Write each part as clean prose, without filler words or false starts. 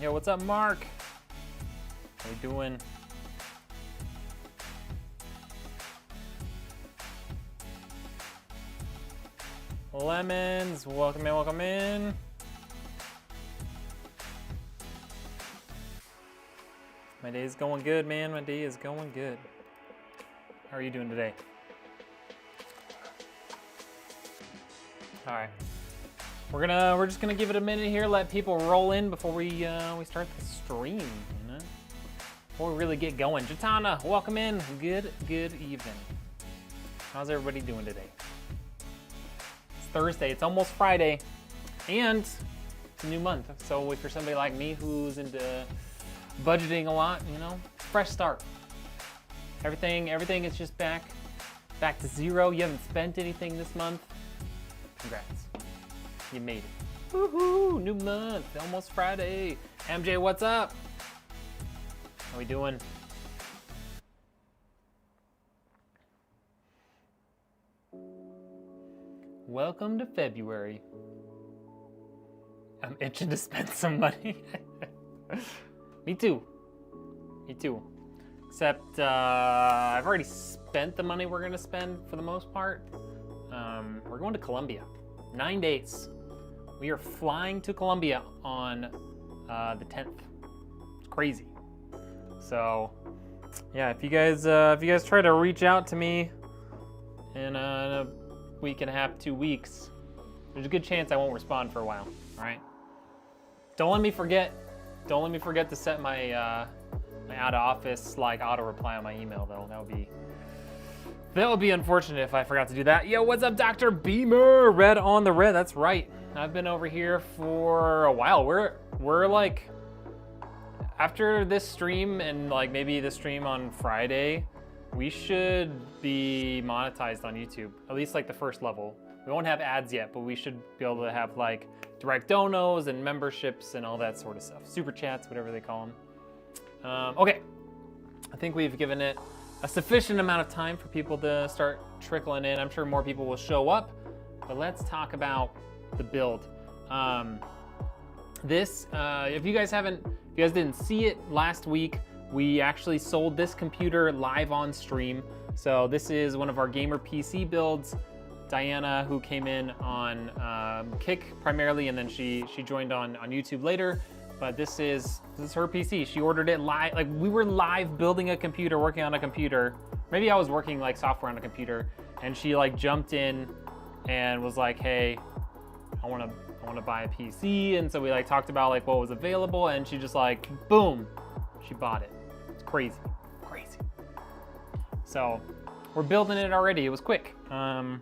Yo, what's up, Mark? How you doing? Lemons, welcome in, welcome in. My day is going good, man. My day is going good. How are you doing today? All right. We're just gonna give it a minute here, let people roll in before we start the stream, you know? Before we really get going. Jatana, welcome in. Good evening. How's everybody doing today? It's Thursday, it's almost Friday, and it's a new month. So if you're somebody like me who's into budgeting a lot, you know, fresh start. Everything is just back to zero. You haven't spent anything this month. Congrats. You made it. Woohoo! New month, almost Friday. MJ, what's up? How we doing? Welcome to February. I'm itching to spend some money. Me too. Me too. Except I've already spent the money we're gonna spend for the most part. We're going to Colombia. 9 days. We are flying to Colombia on the 10th. It's crazy. So, yeah, if you guys try to reach out to me in a week and a half, 2 weeks, there's a good chance I won't respond for a while. All right. Don't let me forget. Don't let me forget to set my my out of office like auto reply on my email though. That would be unfortunate if I forgot to do that. Yo, what's up, Dr. Beamer? Red on the red. That's right. I've been over here for a while. We're like, after this stream and like maybe the stream on Friday, we should be monetized on YouTube. At least like the first level. We won't have ads yet, but we should be able to have like direct donos and memberships and all that sort of stuff. Super chats, whatever they call them. Okay, I think we've given it a sufficient amount of time for people to start trickling in. I'm sure more people will show up, but let's talk about the build. If you guys didn't see it last week, we actually sold this computer live on stream. So this is one of our gamer PC builds. Diana, who came in on Kick primarily, and then she joined on YouTube later. But this is her PC. She ordered it live. Like we were live building a computer, working on a computer. Maybe I was working like software on a computer, and she like jumped in and was like, "Hey, I want to buy a PC." And so we like talked about like what was available, and she just like boom, she bought it. It's crazy. So we're building it already. It was quick. Yeah,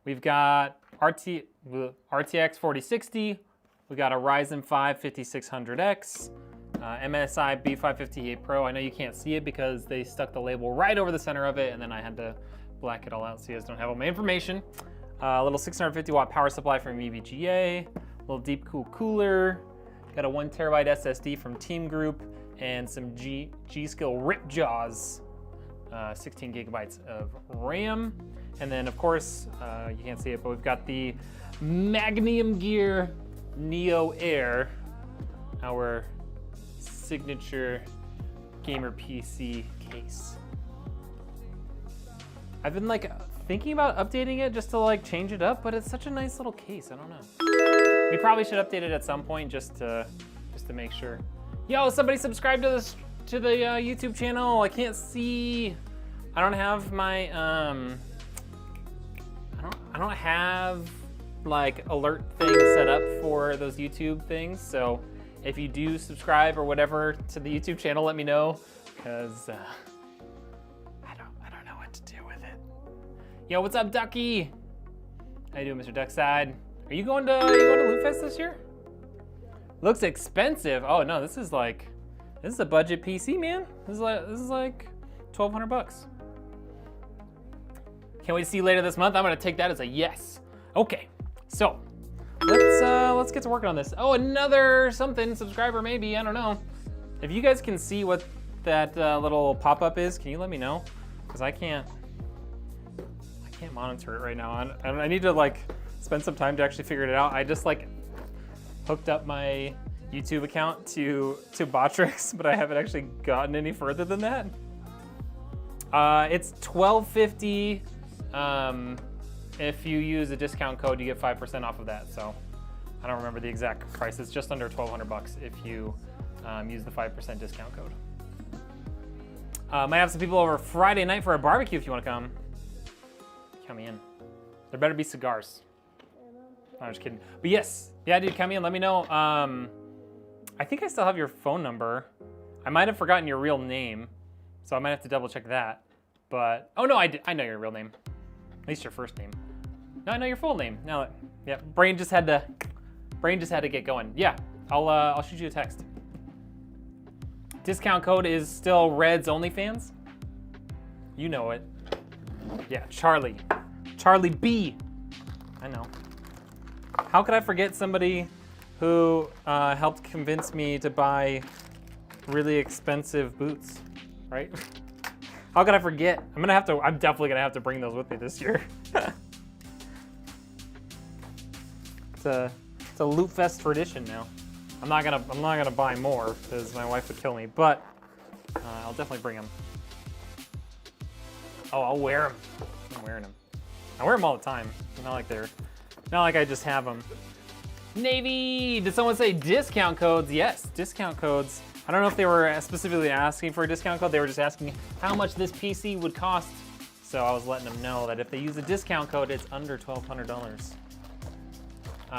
we've got RTX 4060. We got a Ryzen 5 5600X, MSI B550-A Pro. I know you can't see it because they stuck the label right over the center of it, and then I had to black it all out so you guys don't have all my information. A little 650 watt power supply from EVGA, a little Deepcool cooler, got a 1 terabyte SSD from TeamGroup, and some Gskill Ripjaws, 16 gigabytes of RAM. And then of course, you can't see it, but we've got the MagniumGear Neo Air, our signature gamer PC case. I've been like thinking about updating it just to like change it up, but it's such a nice little case. I don't know. We probably should update it at some point just to make sure. Yo, somebody subscribe to the YouTube channel. I can't see. I don't have my I don't have like alert things set up for those YouTube things. So if you do subscribe or whatever to the YouTube channel, let me know, because I don't know what to do with it. Yo, what's up, Ducky? How you doing, Mr. Duckside? Are you going to Loot Fest this year? Looks expensive. Oh no, this is a budget PC, man. This is like 1,200 bucks. Can't wait to see you later this month. I'm gonna take that as a yes. Okay. So, let's get to working on this. Oh, another something subscriber maybe, I don't know. If you guys can see what that little pop-up is, can you let me know? Because I can't monitor it right now. I need to like spend some time to actually figure it out. I just like hooked up my YouTube account to Botrix, but I haven't actually gotten any further than that. It's $12.50. If you use a discount code, you get 5% off of that. So I don't remember the exact price. It's just under $1,200 if you use the 5% discount code. Might have some people over Friday night for a barbecue if you want to come. Count me in. There better be cigars. No, I'm just kidding. But yes, yeah, dude, count me in. Let me know. I think I still have your phone number. I might have forgotten your real name, so I might have to double check that. But oh no, I know your real name. At least your first name. No, I know your full name. Now, yeah, brain just had to get going. Yeah, I'll shoot you a text. Discount code is still Red's OnlyFans. You know it. Yeah, Charlie B. I know. How could I forget somebody who helped convince me to buy really expensive boots, right? How could I forget? I'm definitely gonna have to bring those with me this year. It's a Loot Fest tradition now. I'm not gonna buy more because my wife would kill me, but I'll definitely bring them. Oh, I'll wear them. I'm wearing them. I wear them all the time. Not like I just have them. Navy, did someone say discount codes? Yes, discount codes. I don't know if they were specifically asking for a discount code. They were just asking how much this PC would cost. So I was letting them know that if they use a discount code, it's under $1,200.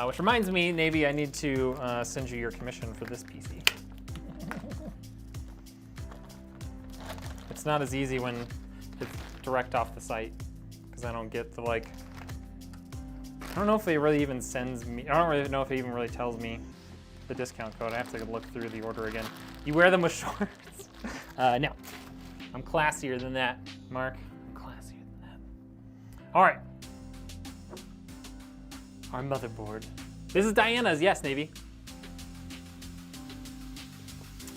Which reminds me, Navy, I need to send you your commission for this PC. It's not as easy when it's direct off the site, because I don't get the I don't know if it really even sends me, I don't really know if it even really tells me the discount code. I have to look through the order again. You wear them with shorts? No, I'm classier than that, Mark. I'm classier than that. All right. Our motherboard. This is Diana's, yes, Navy.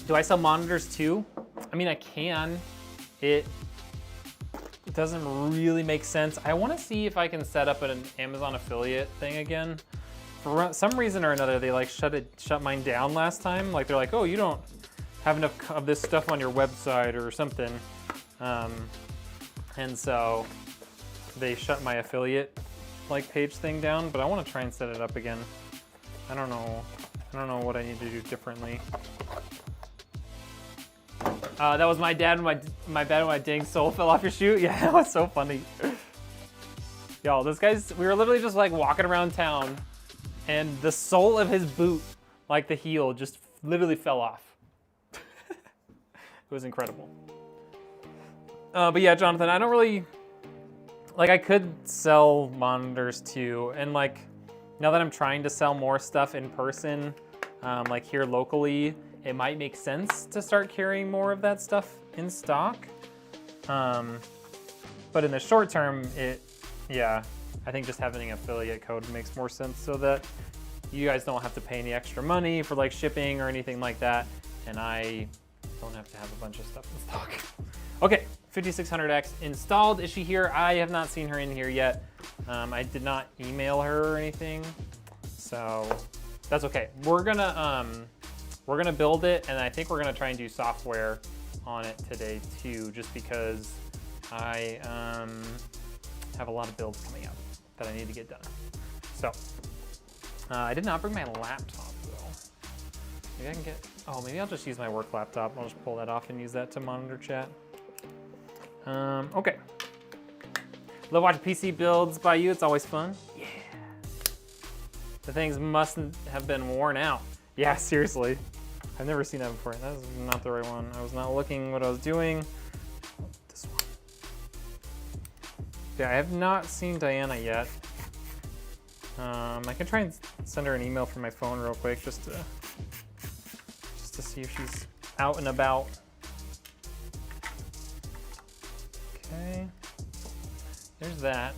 Do I sell monitors too? I mean, I can. It doesn't really make sense. I want to see if I can set up an Amazon affiliate thing again. For some reason or another, they shut mine down last time. They're like, oh, you don't have enough of this stuff on your website or something. And so they shut my affiliate page thing down, but I want to try and set it up again. I don't know what I need to do differently. That was my dad when my dang sole fell off your shoe. Yeah, that was so funny. Y'all, we were literally just walking around town, and the sole of his boot, the heel, just literally fell off. It was incredible. But yeah, Jonathan, I don't really, I could sell monitors too, and now that I'm trying to sell more stuff in person, here locally, it might make sense to start carrying more of that stuff in stock. But in the short term, I think just having an affiliate code makes more sense so that you guys don't have to pay any extra money for shipping or anything like that, and I don't have to have a bunch of stuff in stock. Okay, 5600X installed. Is she here? I have not seen her in here yet. I did not email her or anything, so that's okay. We're gonna build it, and I think we're gonna try and do software on it today too, just because I have a lot of builds coming up that I need to get done. So I did not bring my laptop though. Maybe I can maybe I'll just use my work laptop. I'll just pull that off and use that to monitor chat. Okay. Love watching PC builds by you. It's always fun. Yeah. The things mustn't have been worn out. Yeah, seriously. I've never seen that before. That was not the right one. I was not looking what I was doing. This one. Yeah, I have not seen Diana yet. I can try and send her an email from my phone real quick just to see if she's out and about. Okay. There's that.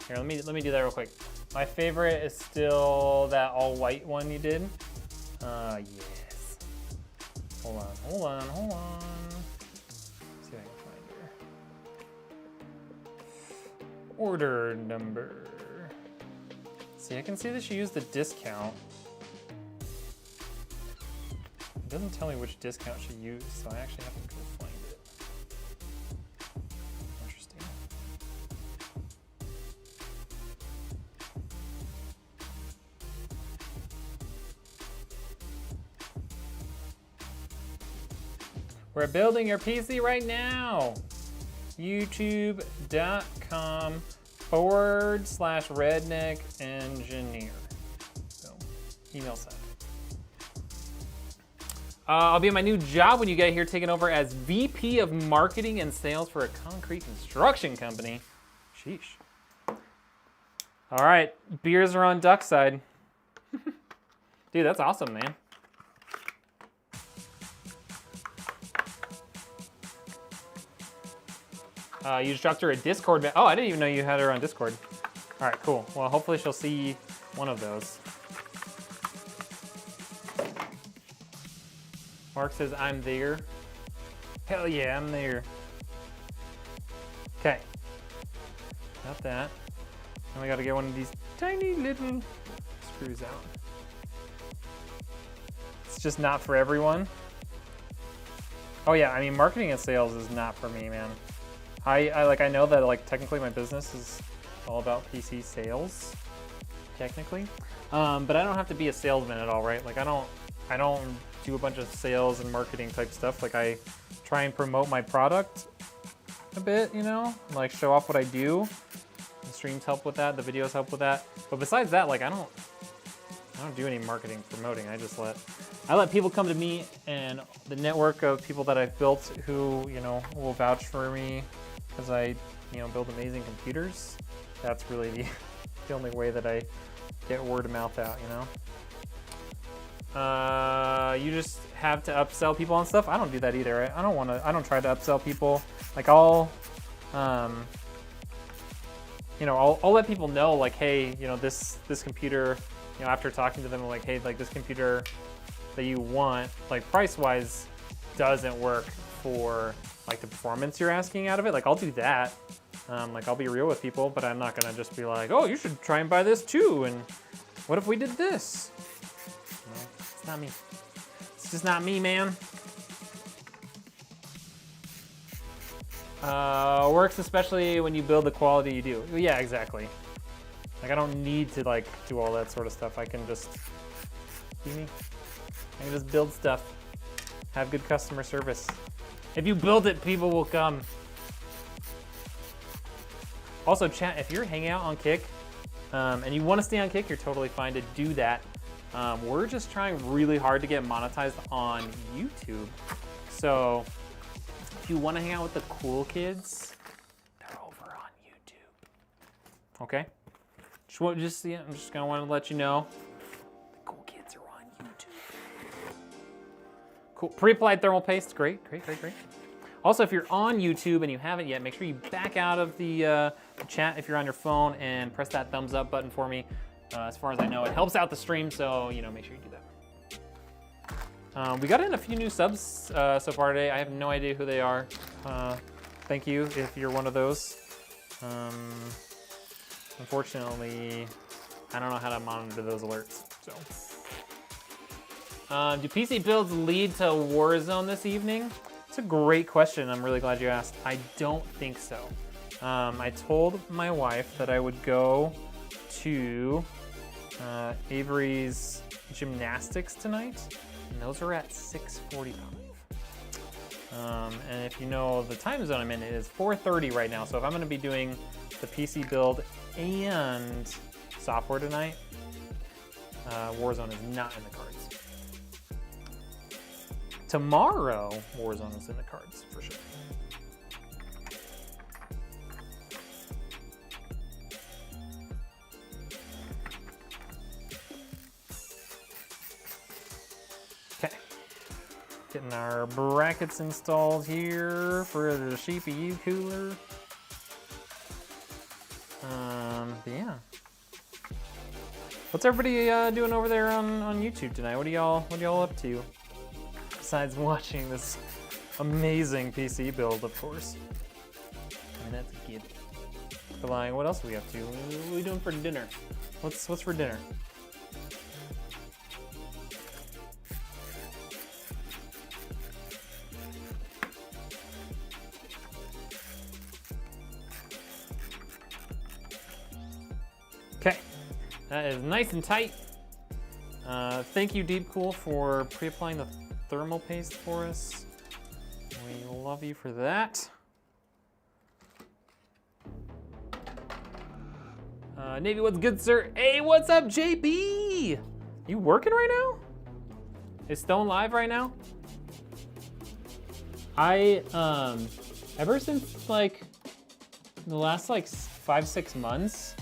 Here, let me do that real quick. My favorite is still that all white one you did. Yes. Hold on. See if I can find her. Order number. See, I can see that she used the discount. doesn't tell me which discount she used, so I actually have to go find it. Interesting. We're building your PC right now. YouTube.com/Rednek engineer. So, email sent. I'll be at my new job when you get here, taking over as VP of Marketing and Sales for a concrete construction company. Sheesh. All right, beers are on Duck's side. Dude, that's awesome, man. You just dropped her a Discord. Oh, I didn't even know you had her on Discord. All right, cool. Well, hopefully she'll see one of those. Mark says, I'm there. Hell yeah, I'm there. Okay. Got that. And we gotta get one of these tiny little screws out. It's just not for everyone. Oh yeah, I mean, marketing and sales is not for me, man. I know that like technically my business is all about PC sales, technically. But I don't have to be a salesman at all, right? Like I don't do a bunch of sales and marketing type stuff. Like I try and promote my product a bit, you know, like show off what I do. The streams help with that, the videos help with that. But besides that, like I don't do any marketing promoting. I let people come to me and the network of people that I've built who, you know, will vouch for me because I, you know, build amazing computers. That's really the only way that I get word of mouth out, you know. You just have to upsell people on stuff. I don't do that either. I don't try to upsell people. Like I'll let people know like, hey, you know, this computer, you know, after talking to them, I'm like, hey, like this computer that you want, like price-wise, doesn't work for like the performance you're asking out of it. Like I'll do that. Like I'll be real with people, but I'm not gonna just be like, oh, you should try and buy this too. And what if we did this? No, it's not me. It's just not me, man. Works especially when you build the quality you do. Yeah, exactly. Like I don't need to like do all that sort of stuff. I can just, see me? I can just build stuff. Have good customer service. If you build it, people will come. Also, chat, if you're hanging out on Kick and you want to stay on Kick, you're totally fine to do that. We're just trying really hard to get monetized on YouTube. So if you want to hang out with the cool kids, they're over on YouTube. Okay? I'm just gonna want to let you know, the cool kids are on YouTube. Cool. Pre-applied thermal paste, great. Also, if you're on YouTube and you haven't yet, make sure you back out of the chat if you're on your phone and press that thumbs up button for me. As far as I know, it helps out the stream, so you know, make sure you do that. We got in a few new subs so far today. I have no idea who they are. Thank you if you're one of those. Unfortunately, I don't know how to monitor those alerts. So, do PC builds lead to Warzone this evening? It's a great question. I'm really glad you asked. I don't think so. I told my wife that I would go to Avery's gymnastics tonight, and those are at 6:45. And if you know the time zone I'm in, it is 4:30 right now. So if I'm going to be doing the PC build and software tonight, Warzone is not in the cards. Tomorrow, Warzone is in the cards for sure. Okay, getting our brackets installed here for the CPU cooler. Yeah. What's everybody doing over there on YouTube tonight? What are y'all up to? Besides watching this amazing PC build, of course. And that's a gift. Flying. What else are we up to? What are we doing for dinner? What's for dinner? Okay, that is nice and tight. Thank you, Deepcool, for pre-applying the thermal paste for us. We love you for that. Navy, what's good, sir? Hey, what's up, JB? You working right now? Is Stone live right now? Ever since like the last like 5-6 months,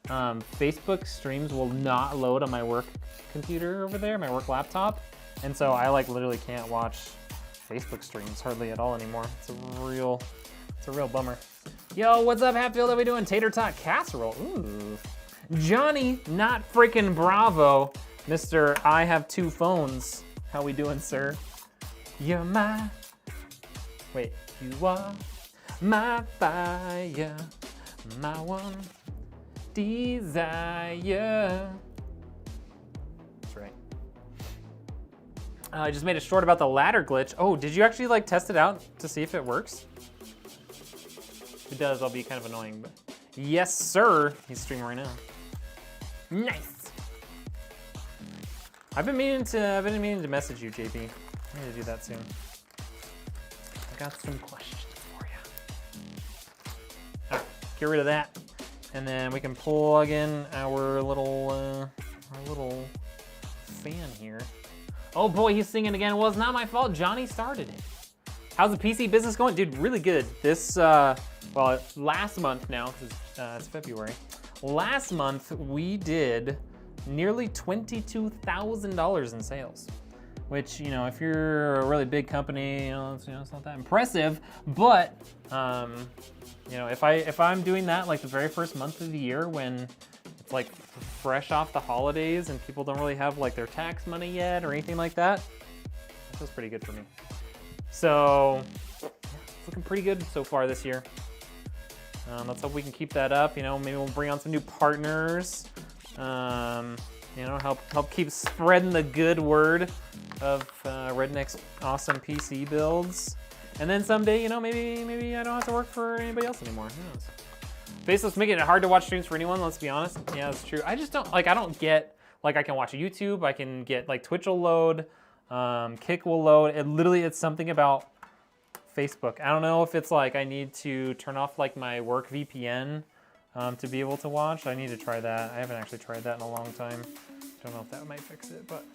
Facebook streams will not load on my work computer over there, my work laptop. And so I like literally can't watch Facebook streams hardly at all anymore. It's a real bummer. Yo, what's up, Hatfield? How we doing? Tater tot casserole. Ooh. Johnny, not freaking Bravo. Mr. I have 2 phones. How we doing, sir? You're my, wait, you are my fire, my one desire. That's right. I just made a short about the ladder glitch. Oh, did you actually like test it out to see if it works? If it does, I'll be kind of annoying, but yes, sir. He's streaming right now. Nice. I've been meaning to message you, JP. I need to do that soon. I got some questions for you. All right, get rid of that, and then we can plug in our little fan here. Oh boy, he's singing again. Well, it's not my fault. Johnny started it. How's the PC business going? Dude, really good. This, well, last month now, because it's February. Last month, we did nearly $22,000 in sales, which, you know, if you're a really big company, it's not that impressive, but, you know, if I'm doing that like the very first month of the year when it's like fresh off the holidays and people don't really have like their tax money yet or anything like that, that feels pretty good for me. So, yeah, it's looking pretty good so far this year. Let's hope we can keep that up. You know, maybe we'll bring on some new partners. You know, help keep spreading the good word of Rednek's awesome PC builds. And then someday, you know, maybe I don't have to work for anybody else anymore. Who knows? Facebook's making it hard to watch streams for anyone, let's be honest. Yeah, that's true. I just don't, like, I don't get, like, I can watch YouTube, I can get, like, Twitch will load, Kick will load. It's something about Facebook. I don't know if it's like I need to turn off, like, my work VPN to be able to watch. I need to try that. I haven't actually tried that in a long time. Don't know if that might fix it, but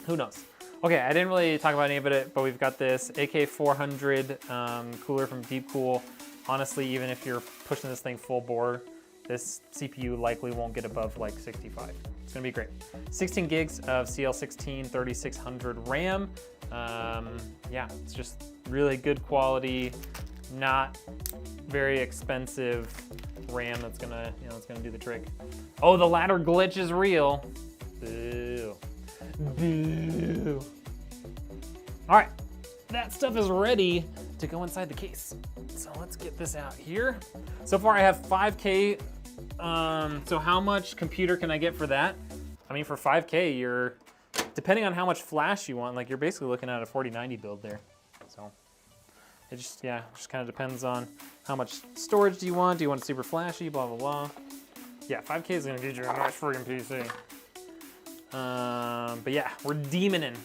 who knows? Okay, I didn't really talk about any of it, but we've got this AK400 cooler from Deepcool. Honestly, even if you're pushing this thing full bore, this CPU likely won't get above like 65. It's gonna be great. 16 gigs of CL16 3600 RAM. Yeah, it's just really good quality, not very expensive RAM that's gonna, you know, it's gonna do the trick. Oh, the ladder glitch is real. Boo. Boo. All right, that stuff is ready to go inside the case. So let's get this out here. So far I have 5K. So how much computer can I get for that? I mean, for 5K, you're, depending on how much flash you want, like you're basically looking at a 4090 build there. So it just, yeah, just kind of depends on how much storage do you want? Do you want it super flashy, blah, blah, blah. Yeah, 5K is gonna get you a nice friggin' PC. But yeah, we're demoning.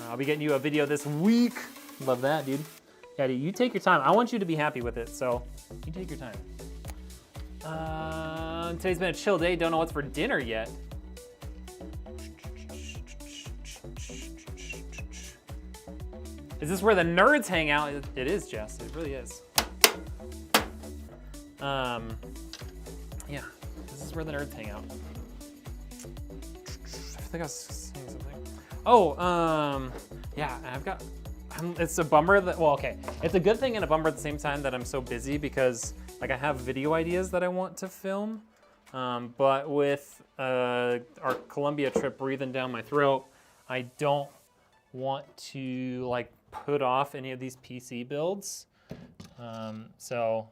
I'll be getting you a video this week. Love that, dude. Yeah, dude, you take your time. I want you to be happy with it, so you take your time. Today's been a chill day. Don't know what's for dinner yet. Is this where the nerds hang out? It is, Jess. It really is. Yeah, this is where the nerds hang out. I think I was saying something. Oh, yeah, I've got, it's a bummer that, well, okay. It's a good thing and a bummer at the same time that I'm so busy because like I have video ideas that I want to film, but with our Colombia trip breathing down my throat, I don't want to like put off any of these PC builds. So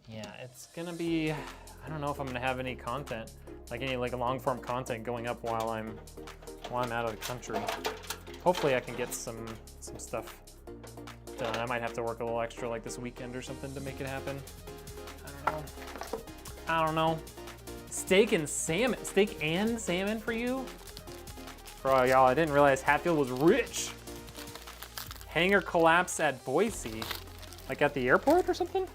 yeah, it's gonna be, I don't know if I'm gonna have any content, like any like long form content going up while I'm out of the country. Hopefully I can get some stuff done. I might have to work a little extra like this weekend or something to make it happen. I don't know. Steak and salmon. Steak and salmon for you? Bro, y'all, I didn't realize Hatfield was rich. Hangar collapse at Boise. Like at the airport or something?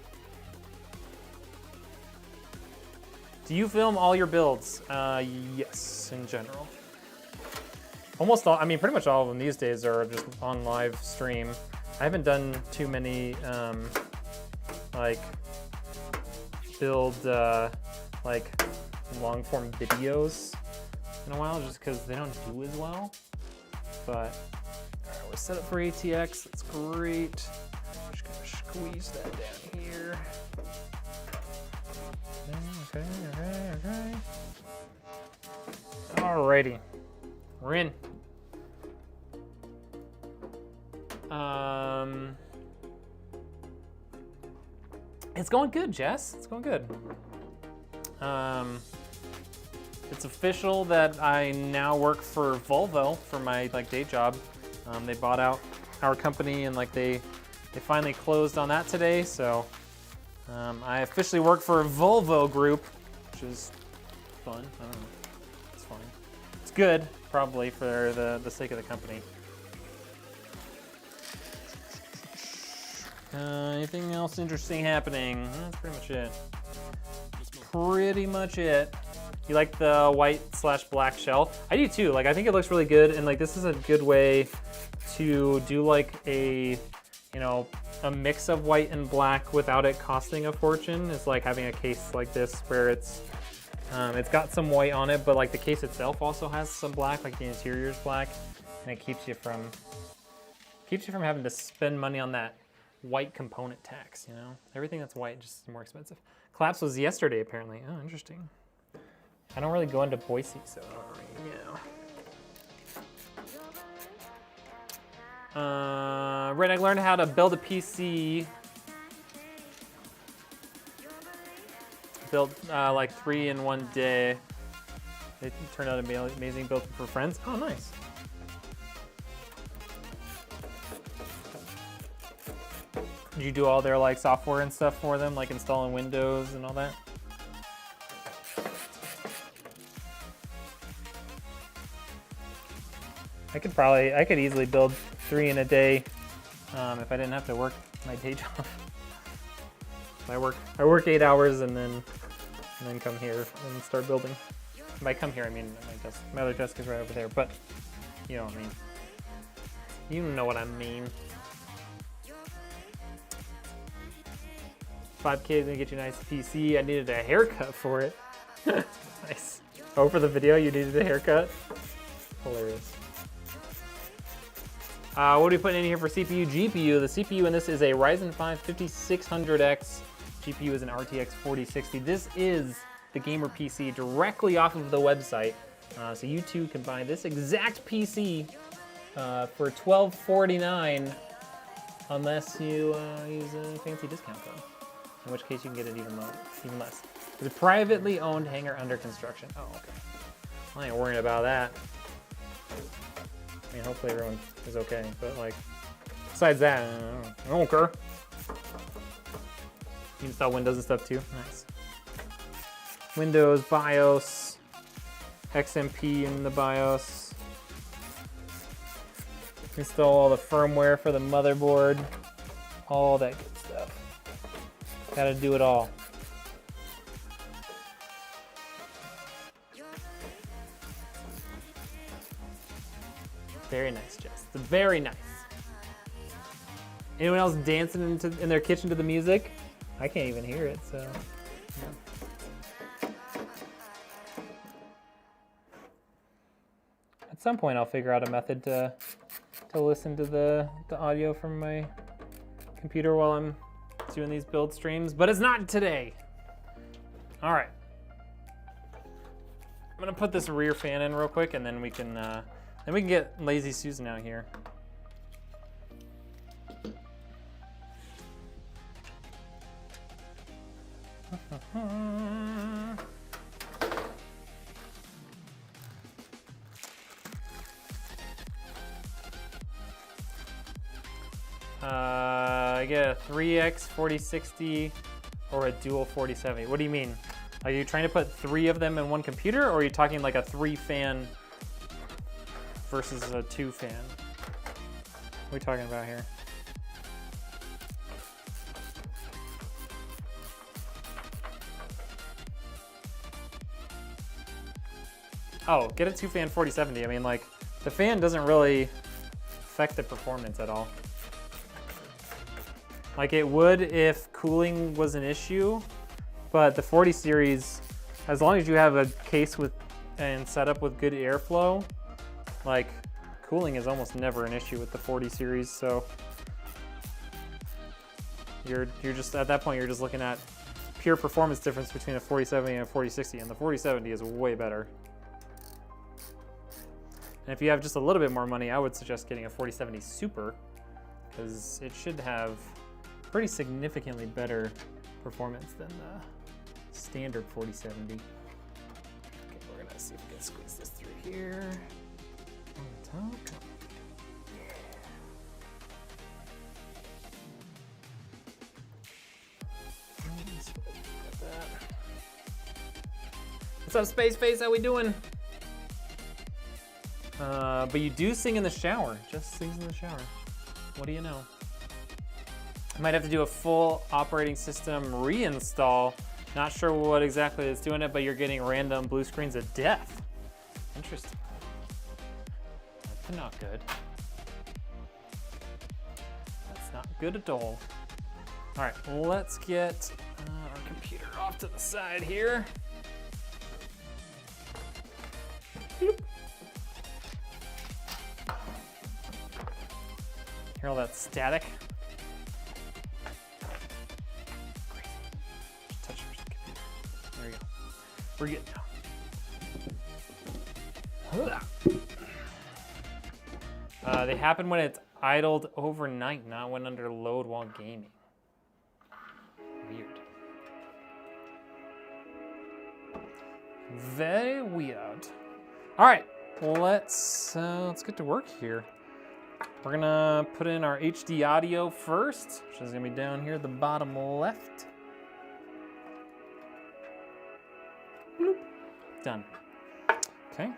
Do you film all your builds? Yes, in general. Almost all, I mean, pretty much all of them these days are just on live stream. I haven't done too many, like, build, like, long form videos in a while, just because they don't do as well. But, all right, we're set up for ATX, that's great. Just gonna squeeze that down here. Okay. Alrighty, we're in. It's going good, Jess. It's going good. It's official that I now work for Volvo for my day job. They bought out our company and they finally closed on that today. So I officially work for a Volvo Group, which is fun. I don't know. It's fine. It's good, probably, for the sake of the company. Anything else interesting happening? That's pretty much it. Pretty much it. You like the white/black shell? I do too. I think it looks really good, and this is a good way to do a mix of white and black without it costing a fortune. It's like having a case like this where it's got some white on it, but the case itself also has some black, the interior's black, and it keeps you from having to spend money on that white component tax, Everything that's white just is more expensive. Collapse was yesterday, apparently. Oh, interesting. I don't really go into Boise, so I don't really know. Rednek learned how to build a PC. Built 3 in one day. It turned out to be amazing, built for friends. Oh, nice. Did you do all their software and stuff for them, installing Windows and all that? I could easily build 3 in a day if I didn't have to work my day job. I work 8 hours and then come here and start building. By come here, I mean my other desk is right over there, but you know what I mean. You know what I mean. 5K is gonna get you a nice PC. I needed a haircut for it. Nice. Oh, for the video, you needed a haircut? Hilarious. What are we putting in here for CPU, GPU? The CPU in this is a Ryzen 5 5600X. GPU is an RTX 4060. This is the gamer PC directly off of the website. So you too can buy this exact PC for $1249 unless you use a fancy discount code. In which case you can get it even less. It's a privately owned hangar under construction. Oh, okay. I ain't worrying about that. I mean, hopefully everyone is okay, but besides that, I don't care. You can install Windows and stuff too. Nice. Windows, BIOS, XMP in the BIOS. Install all the firmware for the motherboard. All that good stuff. Gotta do it all. Very nice, Jess. It's very nice. Anyone else dancing in their kitchen to the music? I can't even hear it, so. Yeah. At some point, I'll figure out a method to listen to the audio from my computer while I'm doing these build streams, but it's not today. All right. I'm gonna put this rear fan in real quick, and then we can get Lazy Susan out here. I get a 3X 4060 or a dual 4070. What do you mean? Are you trying to put 3 of them in one computer, or are you talking like a 3-fan versus a 2-fan? What are we talking about here? Oh, get a 2-fan 4070. I mean, like, the fan doesn't really affect the performance at all. Like, it would if cooling was an issue, but the 40 series, as long as you have a case with and setup with good airflow, like, cooling is almost never an issue with the 40 series. So you're just, at that point, you're just looking at pure performance difference between a 4070 and a 4060, and the 4070 is way better. And if you have just a little bit more money, I would suggest getting a 4070 Super, because it should have pretty significantly better performance than the standard 4070. Okay, we're gonna see if we can squeeze this through here. On the top. What's up, Space Face? How we doing? But you do sing in the shower. Just sings in the shower. What do you know? I might have to do a full operating system reinstall. Not sure what exactly is doing it, but you're getting random blue screens of death. Interesting. That's not good. That's not good at all. All right, let's get our computer off to the side here. Bloop. Hear all that static? Touch your computer. There you go. We're good now. They happen when it's idled overnight, not when under load while gaming. Weird. Very weird. All right, let's get to work here. We're gonna put in our HD audio first, which is gonna be down here at the bottom left. Bloop. Done. Okay.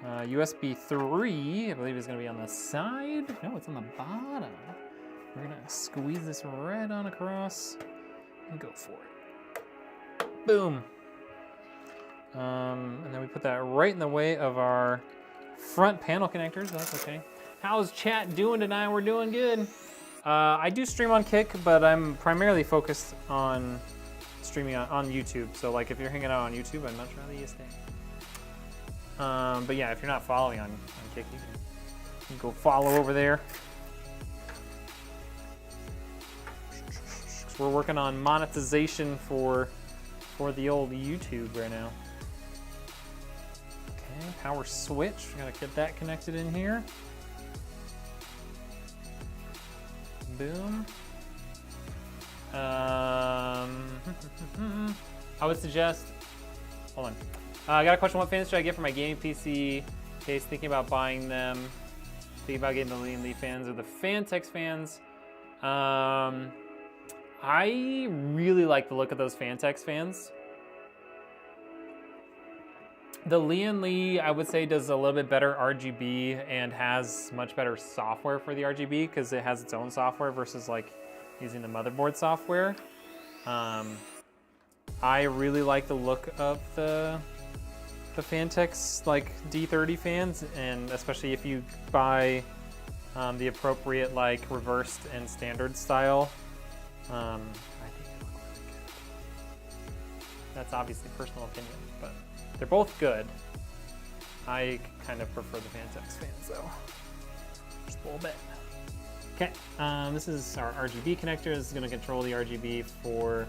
USB 3, I believe is gonna be on the side. No, it's on the bottom. We're gonna squeeze this right on across and go for it. Boom. And then we put that right in the way of our front panel connectors. That's okay. How's chat doing tonight? We're doing good. I do stream on Kick, but I'm primarily focused on streaming on YouTube. So like if you're hanging out on YouTube, I'd much rather you stay. But yeah, if you're not following on Kick, you can go follow over there. We're working on monetization for the old YouTube right now. Okay, power switch. We gotta get that connected in here. Boom. I would suggest, hold on. I got a question, what fans should I get for my gaming PC case? Thinking about buying them. Thinking about getting the Lian Li fans or the Fantex fans. I really like the look of those Fantex fans. The Lian Li, I would say, does a little bit better RGB and has much better software for the RGB because it has its own software versus like using the motherboard software. I really like the look of the Fantex like D30 fans, and especially if you buy the appropriate like reversed and standard style. I think they look really good. That's obviously personal opinion, but they're both good. I kind of prefer the Fantex fans though, just a little bit. Okay, this is our RGB connector. This is going to control the RGB for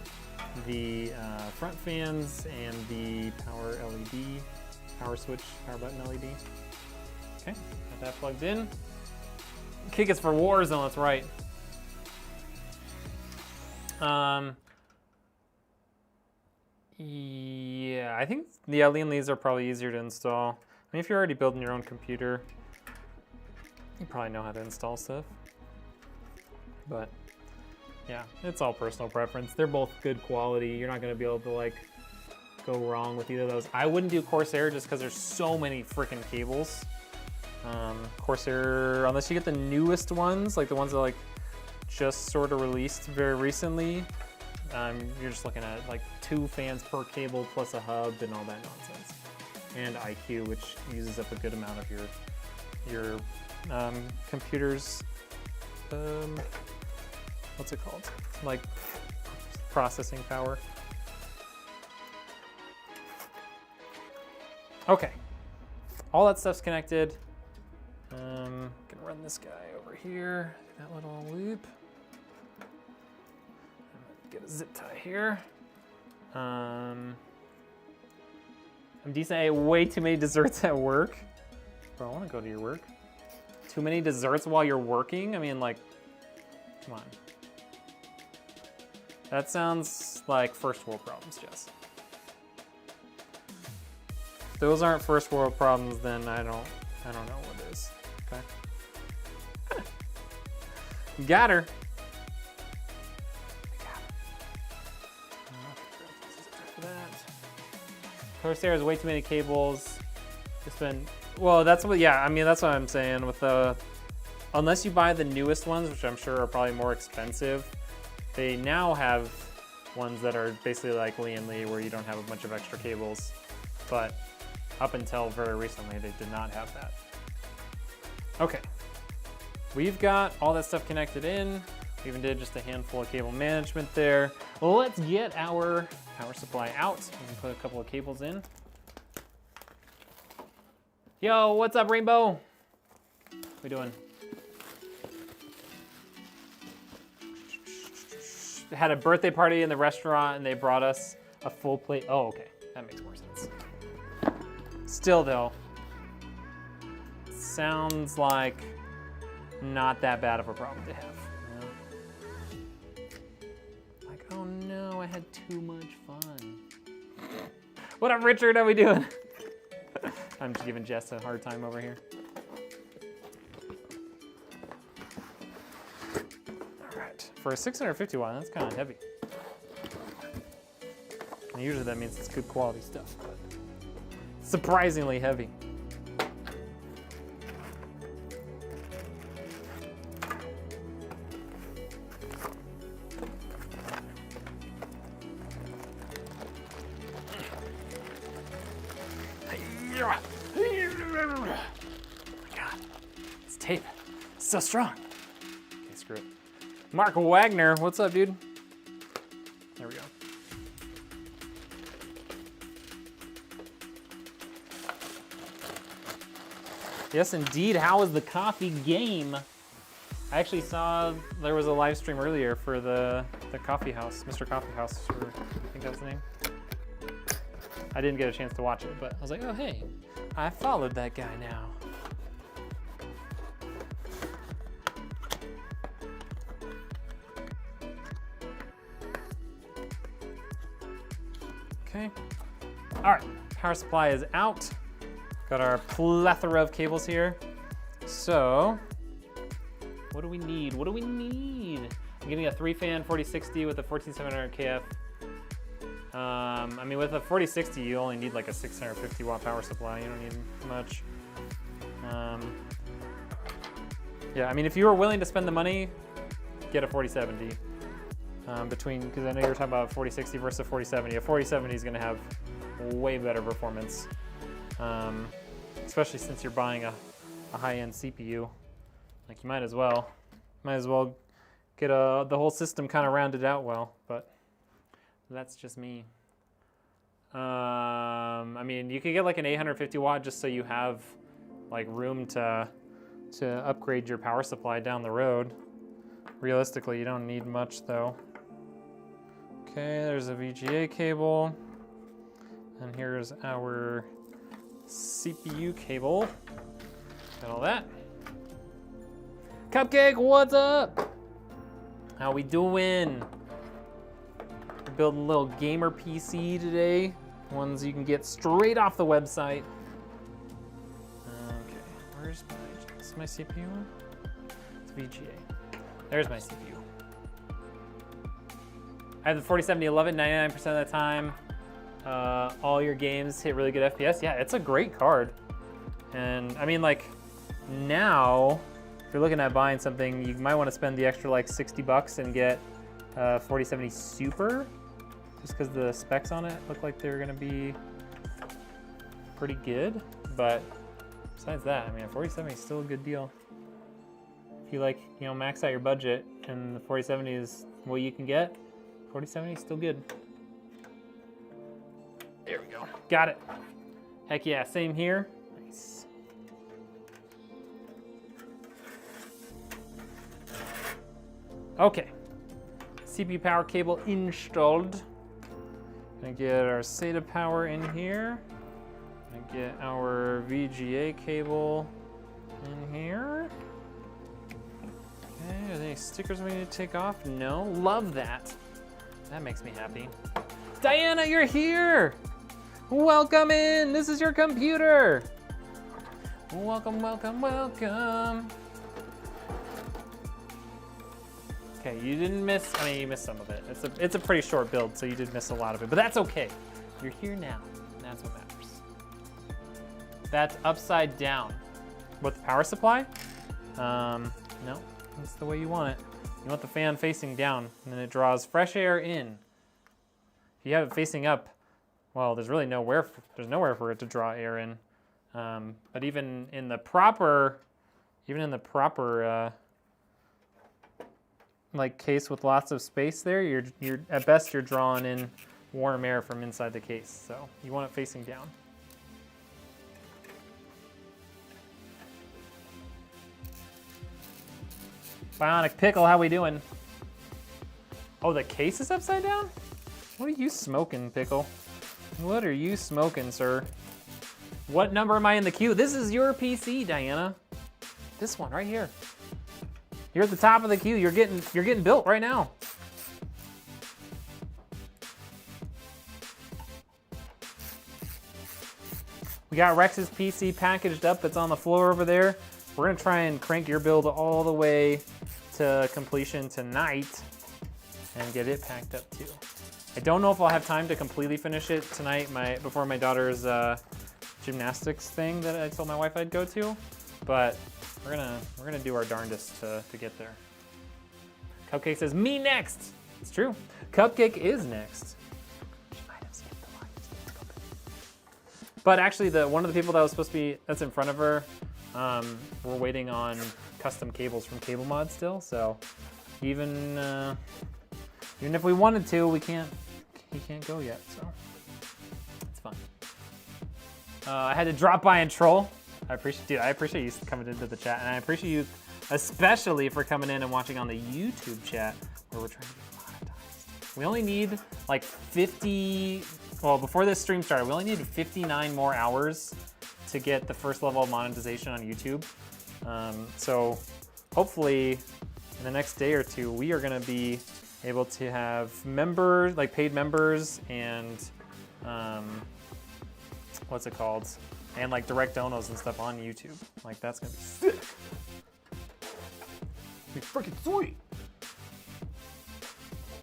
the front fans and the power LED, power switch, power button LED. Okay, got that plugged in. Kick is for Warzone, that's right. Yeah, I think the Lian Lis are probably easier to install. I mean, if you're already building your own computer, you probably know how to install stuff. But yeah, it's all personal preference. They're both good quality. You're not going to be able to like go wrong with either of those. I wouldn't do Corsair just because there's so many freaking cables. Corsair, unless you get the newest ones, like the ones that like just sort of released very recently, you're just looking at like 2 fans per cable plus a hub and all that nonsense. And IQ, which uses up a good amount of your computer's, what's it called? Like processing power. Okay, all that stuff's connected. Gonna run this guy over here, that little loop. Get a zip tie here. I'm decent. I ate way too many desserts at work. Bro, I want to go to your work. Too many desserts while you're working? I mean, like, come on. That sounds like first world problems, Jess. If those aren't first world problems, then I don't know what is. Okay. Got her. Corsair has way too many cables. It's been, well, that's what, yeah, I mean, that's what I'm saying with the, unless you buy the newest ones, which I'm sure are probably more expensive, they now have ones that are basically like Lee and Lee where you don't have a bunch of extra cables. But up until very recently, they did not have that. Okay, we've got all that stuff connected in. We even did just a handful of cable management there. Let's get our power supply out. We can put a couple of cables in. Yo, what's up, Rainbow? What we doing? Had a birthday party in the restaurant and they brought us a full plate. Oh, okay, that makes more sense. Still though, sounds like not that bad of a problem to have. Like, oh no, I had too much fun. What up, Richard? How we doing? I'm just giving Jess a hard time over here. All right, for a 650 watt, that's kind of heavy. And usually that means it's good quality stuff, but surprisingly heavy. Oh my God, this tape is so strong. Okay, screw it. Mark Wagner, what's up, dude? There we go. Yes, indeed. How was the coffee game? I actually saw there was a live stream earlier for the coffee house, Mr. Coffee House, or I think that was the name. I didn't get a chance to watch it, but I was like, oh, hey, I followed that guy now. Okay. All right, power supply is out. Got our plethora of cables here. So, what do we need? What do we need? I'm getting a 3-fan 4060 with a 14700 KF. I mean, with a 4060, you only need like a 650 watt power supply. You don't need much. Yeah, I mean, if you were willing to spend the money, get a 4070. Because I know you were talking about a 4060 versus a 4070. A 4070 is going to have way better performance. Especially since you're buying a high-end CPU, like you might as well get the whole system kind of rounded out well, but that's just me. I mean, you could get like an 850 watt just so you have like room to upgrade your power supply down the road. Realistically, you don't need much though. Okay, there's a VGA cable, and here's our CPU cable. Got all that. Cupcake, what's up? How we doing? We're building a little gamer PC today. Ones you can get straight off the website. Okay, where's my CPU? It's VGA. There's my CPU. I have the 4070, love it 99% of the time. all your games hit really good FPS. Yeah, it's a great card. And I mean, like, now, if you're looking at buying something, you might want to spend the extra like 60 bucks and get 4070 Super, just because the specs on it look like they're gonna be pretty good. But besides that, I mean, a 4070 is still a good deal. If you like, you know, max out your budget and the 4070 is what you can get, 4070 is still good. There we go. Got it. Heck yeah, same here. Nice. Okay. CPU power cable installed. Gonna get our SATA power in here. Gonna get our VGA cable in here. Okay, are there any stickers we need to take off? No, love that. That makes me happy. Diana, you're here! Welcome in, this is your computer. Welcome, welcome, welcome. Okay, you didn't miss, I mean, you missed some of it. It's a pretty short build, so you did miss a lot of it, but that's okay. You're here now, and that's what matters. That's upside down. What, the power supply? No, that's the way you want it. You want the fan facing down, and then it draws fresh air in. If you have it facing up, well, there's really nowhere for it to draw air in. But even in the proper, like case with lots of space there, you're at best you're drawing in warm air from inside the case. So you want it facing down. Bionic Pickle, how we doing? Oh, the case is upside down? What are you smoking, Pickle? What are you smoking, sir? What number am I in the queue? This is your PC, Diana. This one right here. You're at the top of the queue. You're getting built right now. We got Rex's PC packaged up. It's on the floor over there. We're gonna try and crank your build all the way to completion tonight and get it packed up too. I don't know if I'll have time to completely finish it tonight before my daughter's gymnastics thing that I told my wife I'd go to, but we're gonna do our darndest to get there. Cupcake says, me next! It's true. Cupcake is next. She might have skipped the line. But actually, one of the people that was supposed to be, that's in front of her, we're waiting on custom cables from Cable Mod still, so even if we wanted to, we can't go yet, so it's fun. I had to drop by and troll. I appreciate you coming into the chat, and I appreciate you especially for coming in and watching on the YouTube chat where we're trying to get monetized. We only need like 50, well, before this stream started, we only needed 59 more hours to get the first level of monetization on YouTube. So hopefully in the next day or two, we are gonna be able to have members, like paid members, and what's it called? And like direct donos and stuff on YouTube. Like that's gonna be sick. Be freaking sweet.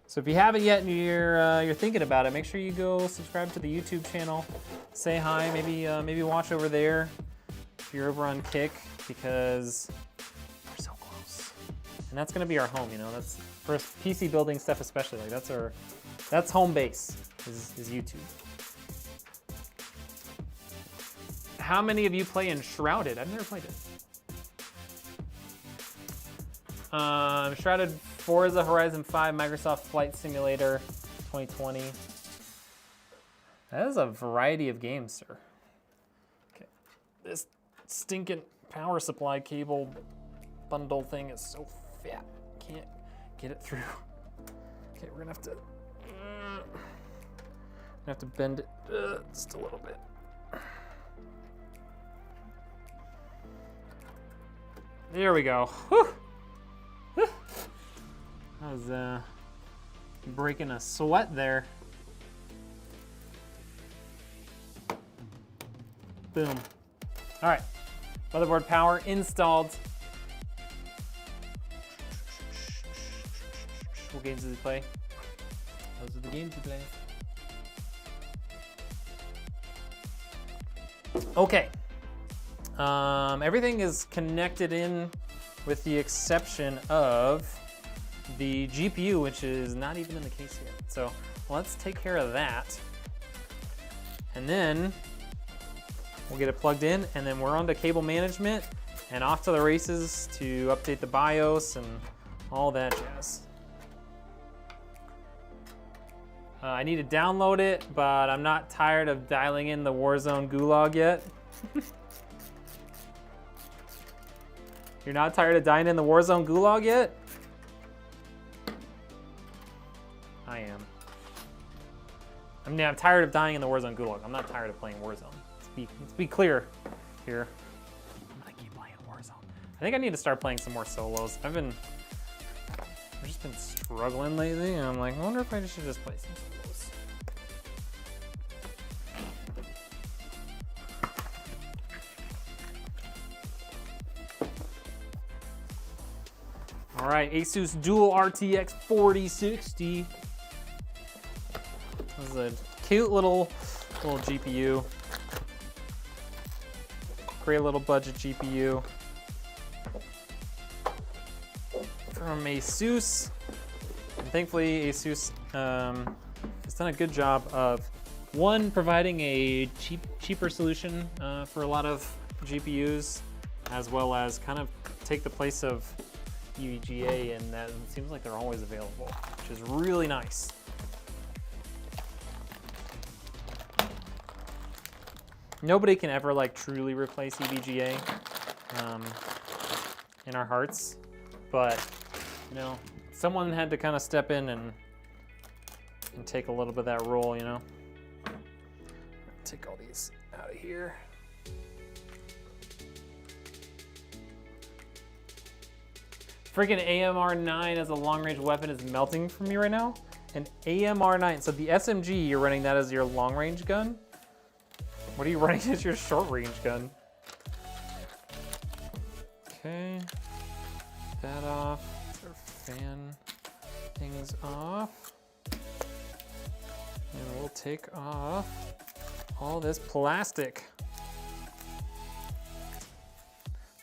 So if you haven't yet and you're thinking about it, make sure you go subscribe to the YouTube channel. Say hi, maybe watch over there if you're over on Kick, because we're so close. And that's gonna be our home, you know. That's for PC building stuff especially. Like that's home base is YouTube. How many of you play Enshrouded? I've never played it. Shrouded Forza Horizon 5 Microsoft Flight Simulator 2020. That is a variety of games, sir. Okay, this stinking power supply cable bundle thing is so fat. Can't get it through. Okay, we're gonna have to bend it just a little bit. There we go. Whew. Whew. I was breaking a sweat there. Boom. All right, motherboard power installed. What games does he play? Those are the games he plays. Okay. Everything is connected in with the exception of the GPU, which is not even in the case yet. So let's take care of that. And then we'll get it plugged in, and then we're on to cable management and off to the races to update the BIOS and all that jazz. I need to download it, but I'm not tired of dialing in the Warzone gulag yet. You're not tired of dialing in the Warzone gulag yet? I am. I mean, I'm tired of dying in the Warzone gulag. I'm not tired of playing Warzone. Let's be clear here. I'm gonna keep playing Warzone. I think I need to start playing some more solos. I've just been struggling lately, and I'm like, I wonder if I should just play some solos. All right, Asus Dual RTX 4060. This is a cute little GPU. Great little budget GPU from Asus. And thankfully, Asus has done a good job of, one, providing a cheaper solution for a lot of GPUs, as well as kind of take the place of EVGA, and that it seems like they're always available, which is really nice. Nobody can ever like truly replace EVGA in our hearts, but you know, someone had to kind of step in and take a little bit of that role, you know. Take all these out of here. Freaking AMR9 as a long-range weapon is melting for me right now. An AMR9, so the SMG, you're running that as your long-range gun? What are you running as your short-range gun? Okay, that off, fan things off. And we'll take off all this plastic.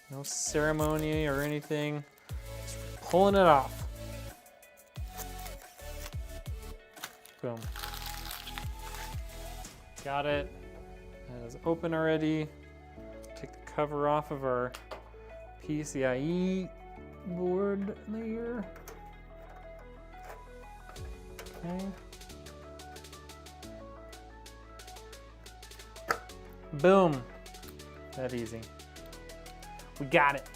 No ceremony or anything. Pulling it off. Boom. Got it. That is open already. Take the cover off of our PCIe board layer. Okay. Boom. That easy. We got it.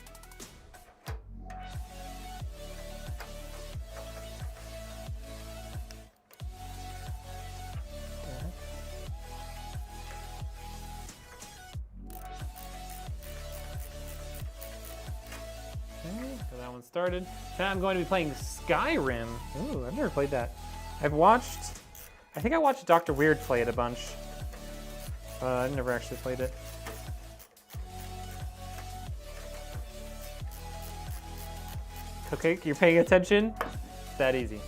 So that one started. Now I'm going to be playing Skyrim. Ooh, I've never played that. I think I watched Dr. Weird play it a bunch. I've never actually played it. Okay, you're paying attention? It's that easy.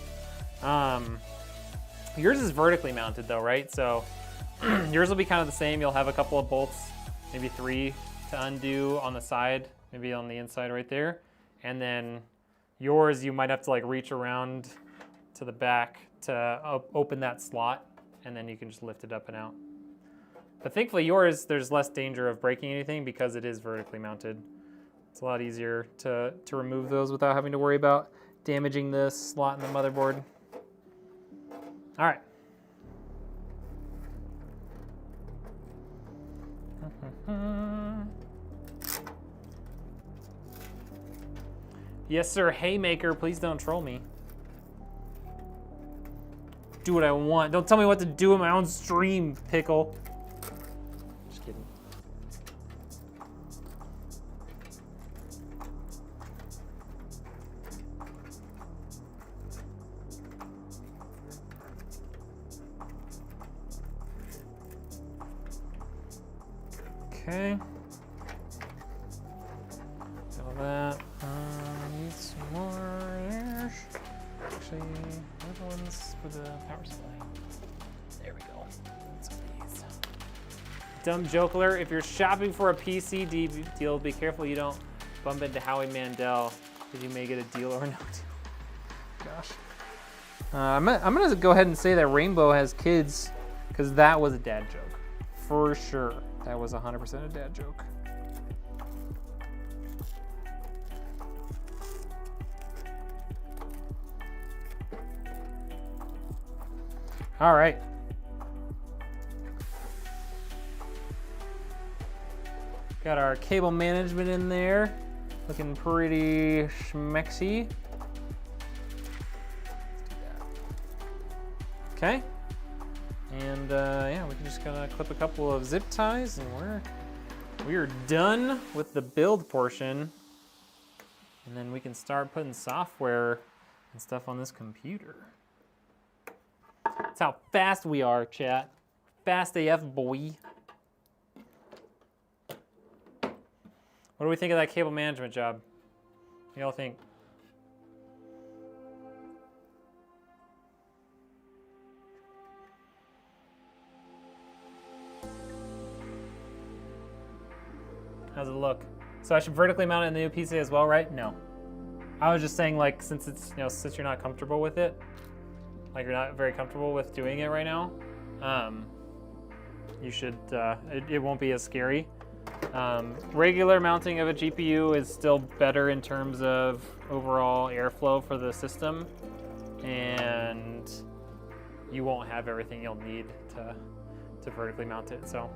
Yours is vertically mounted though, right? So yours will be kind of the same. You'll have a couple of bolts, maybe 3 to undo on the side, maybe on the inside right there. And then yours, you might have to like reach around to the back to open that slot, and then you can just lift it up and out. But thankfully yours, there's less danger of breaking anything because it is vertically mounted. It's a lot easier to remove those without having to worry about damaging the slot in the motherboard. All right. Yes, sir, Haymaker, please don't troll me. Do what I want. Don't tell me what to do in my own stream, Pickle. Just kidding. Okay. All that. Need some more. Actually, which ones for the power supply? There we go. Some of these. Dumb joker, if you're shopping for a PC deal, be careful you don't bump into Howie Mandel, because you may get a deal or no deal. Gosh. I'm gonna go ahead and say that Rainbow has kids, because that was a dad joke. For sure. That was 100% a dad joke. All right. Got our cable management in there, looking pretty schmexy. Okay. And yeah, we can just gonna clip a couple of zip ties and we are done with the build portion. And then we can start putting software and stuff on this computer. That's how fast we are, chat. Fast AF, boy. What do we think of that cable management job? What do y'all think? How's it look? So I should vertically mount it in the new PC as well, right? No. I was just saying, like, since it's, you know, since you're not comfortable with it, like you're not very comfortable with doing it right now, you should, it won't be as scary. Regular mounting of a GPU is still better in terms of overall airflow for the system, and you won't have everything you'll need to vertically mount it. So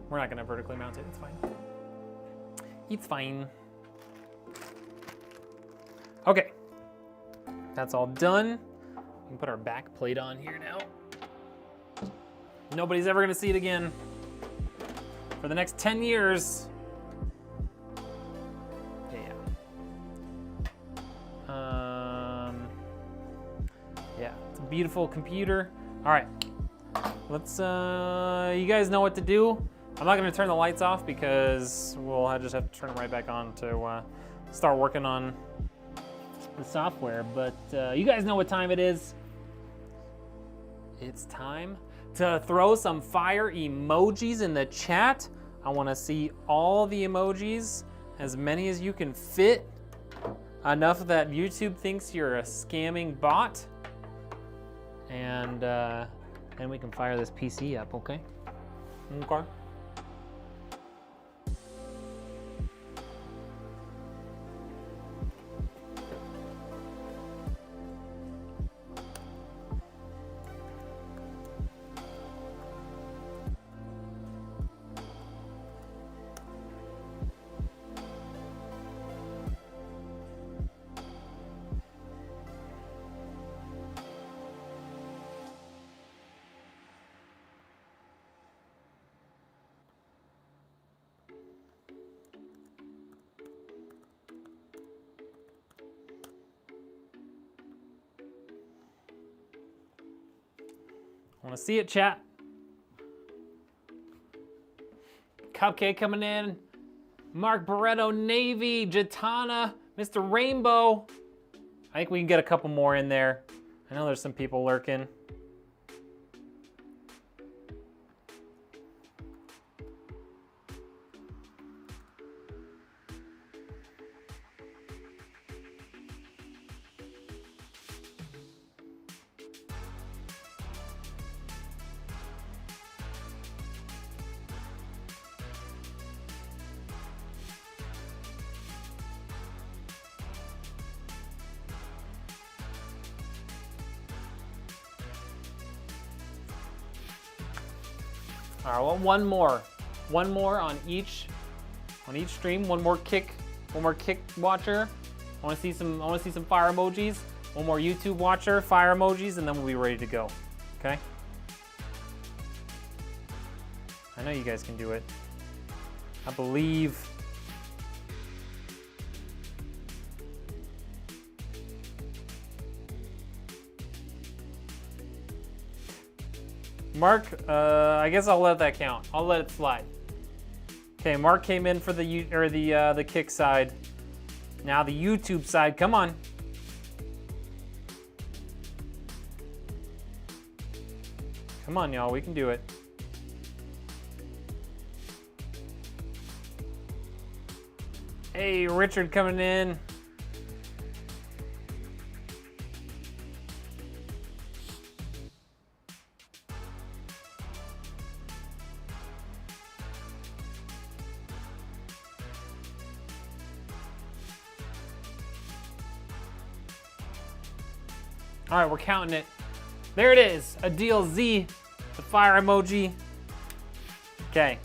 we're not gonna vertically mount it, it's fine. It's fine. Okay, that's all done. We can put our back plate on here now. Nobody's ever gonna see it again for the next 10 years. Yeah. Yeah, it's a beautiful computer. All right, let's, you guys know what to do. I'm not gonna turn the lights off because we'll just have to turn them right back on to start working on the software, but you guys know what time it is. It's time to throw some fire emojis in the chat. I want to see all the emojis, as many as you can fit, enough that YouTube thinks you're a scamming bot, and then we can fire this PC up, okay? Okay. Want to see it, chat? Cupcake coming in. Mark Barretto, Navy, Jatana, Mr. Rainbow. I think we can get a couple more in there. I know there's some people lurking. All right, well, one more on each stream. One more kick watcher. I want to see some fire emojis. One more YouTube watcher, fire emojis, and then we'll be ready to go. Okay? I know you guys can do it. I believe. Mark, I guess I'll let that count. I'll let it slide. Okay, Mark came in for the kick side. Now the YouTube side, come on. Come on, y'all, we can do it. Hey, Richard coming in. All right, we're counting it. There it is, a DLZ, the fire emoji. Okay,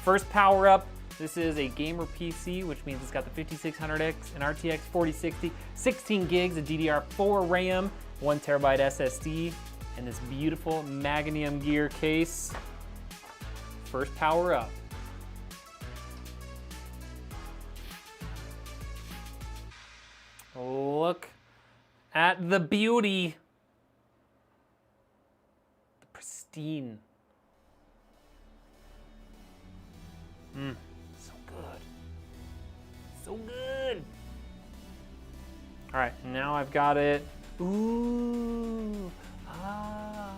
first power up. This is a gamer PC, which means it's got the 5600X and RTX 4060, 16 gigs of DDR4 RAM, 1 terabyte SSD, and this beautiful MagniumGear case. First power up. Look at the beauty. The pristine. So good. So good. All right, now I've got it. Ooh. Ah.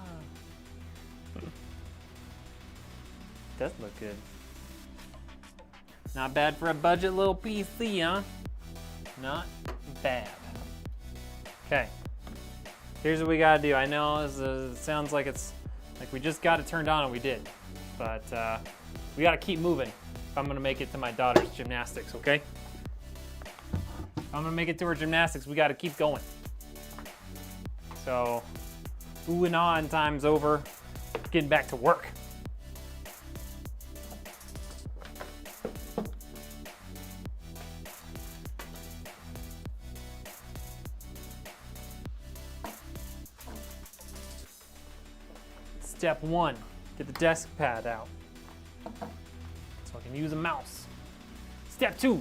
Does look good. Not bad for a budget little PC, huh? Not bad. Okay. Here's what we gotta do. I know it sounds like it's like we just got it turned on and we did, but we gotta keep moving if I'm gonna make it to my daughter's gymnastics, okay? If I'm gonna make it to her gymnastics, we gotta keep going. So, ooh and ah and time's over. Getting back to work. Step one, get the desk pad out so I can use a mouse. Step two,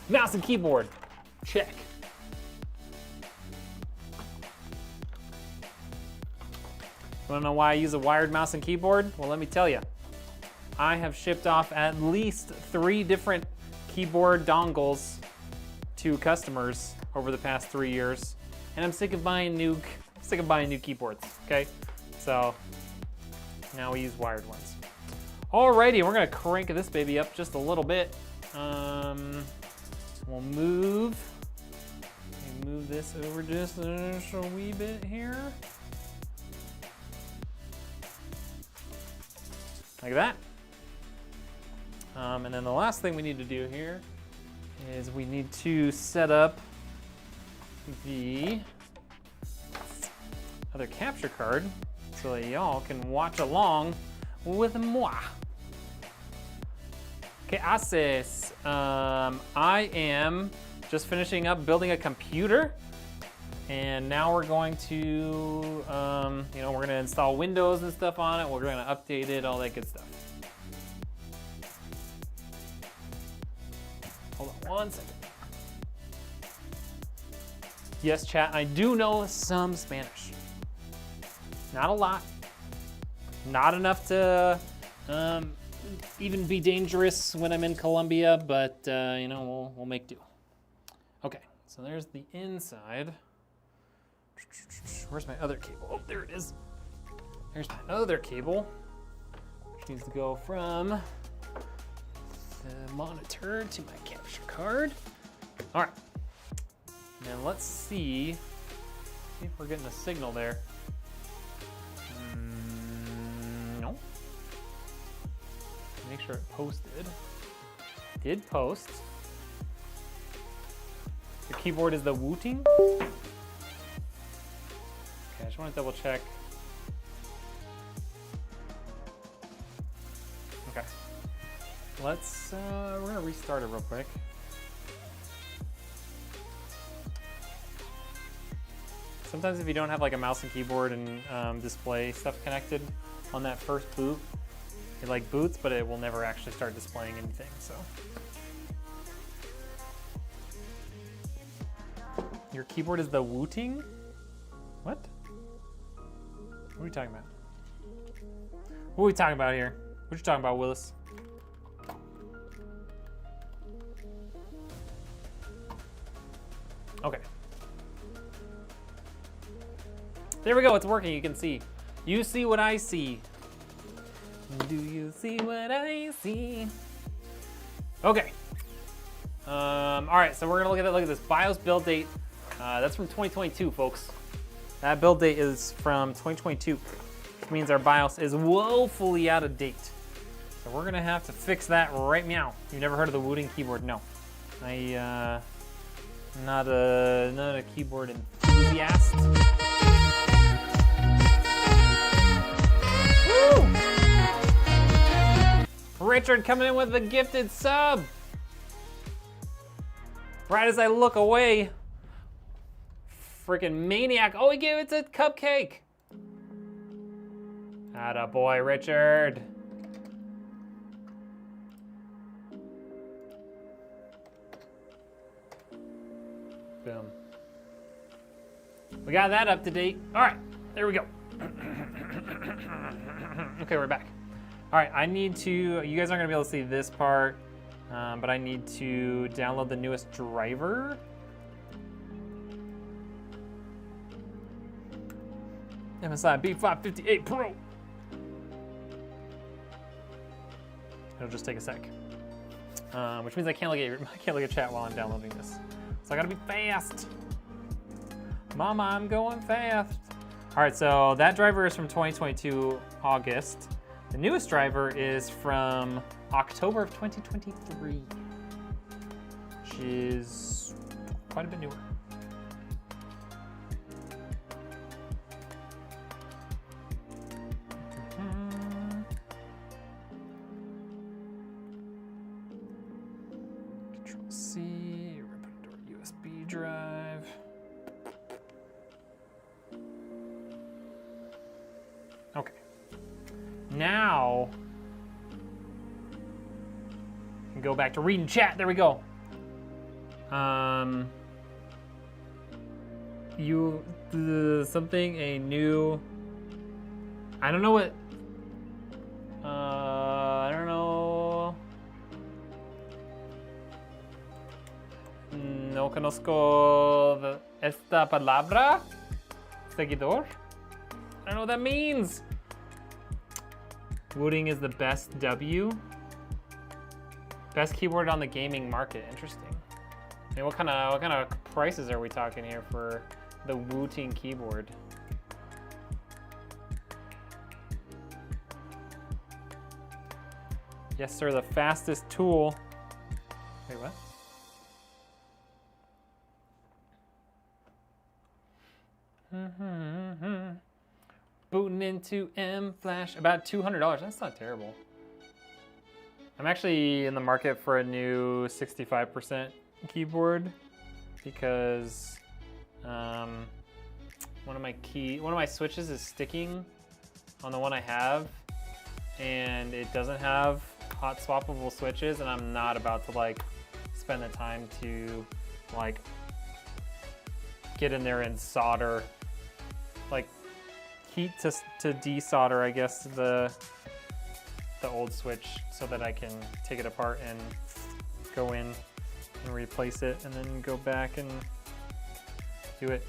mouse and keyboard. Check. Wanna know why I use a wired mouse and keyboard? Well, let me tell you. I have shipped off at least 3 different keyboard dongles to customers over the past 3 years, and I'm sick of buying new keyboards, okay? So now we use wired ones. Alrighty, we're gonna crank this baby up just a little bit. We'll move this over just a wee bit here. Like that. And then the last thing we need to do here is we need to set up the other capture card so that y'all can watch along with moi. ¿Qué haces? I am just finishing up building a computer, and now we're going to, we're gonna install Windows and stuff on it. We're gonna update it, all that good stuff. Hold on one second. Yes, chat, I do know some Spanish. Not a lot. Not enough to even be dangerous when I'm in Colombia, but we'll make do. Okay, so there's the inside. Where's my other cable? Oh, there it is. There's my other cable, which needs to go from the monitor to my capture card. All right, now let's see if we're getting a signal there. No. Make sure it posted. Did post. The keyboard is the Wooting. Okay, I just want to double check. Okay. Let's, we're gonna restart it real quick. Sometimes if you don't have like a mouse and keyboard and display stuff connected on that first boot, it like boots, but it will never actually start displaying anything, so. Your keyboard is the Wooting? What? What are we talking about? What are we talking about here? What you talking about, Willis? Okay. There we go, it's working, you can see. You see what I see. Do you see what I see? Okay. All right, so we're gonna look at this BIOS build date. That's from 2022, folks. That build date is from 2022, which means our BIOS is woefully out of date. So we're gonna have to fix that right meow. You've never heard of the Wooting keyboard? No. I'm not a keyboard enthusiast. Woo! Richard coming in with a gifted sub. Right as I look away, freaking maniac. Oh, he gave it a cupcake. Atta boy, Richard. Boom. We got that up to date. All right, there we go. Okay, we're back. All right, I need to, you guys aren't gonna be able to see this part, but I need to download the newest driver. MSI B550-A Pro. It'll just take a sec, which means I can't look at chat while I'm downloading this. So I gotta be fast. Mama, I'm going fast. All right, so that driver is from 2022 August. The newest driver is from October of 2023, which is quite a bit newer. Control C, we're gonna put it to our USB drive. Okay. Now, go back to reading chat. There we go. Something, a new, I don't know what, I don't know. No conozco esta palabra, seguidor. I don't know what that means. Wooting is the best W. Best keyboard on the gaming market. Interesting. I mean, what kind of prices are we talking here for the Wooting keyboard? Yes, sir. The fastest tool. Wait, what? Booting into M Flash, about $200. That's not terrible. I'm actually in the market for a new 65% keyboard because one of my switches is sticking on the one I have, and it doesn't have hot swappable switches, and I'm not about to like spend the time to like get in there and solder, like heat to desolder, I guess, the old switch so that I can take it apart and go in and replace it and then go back and do it.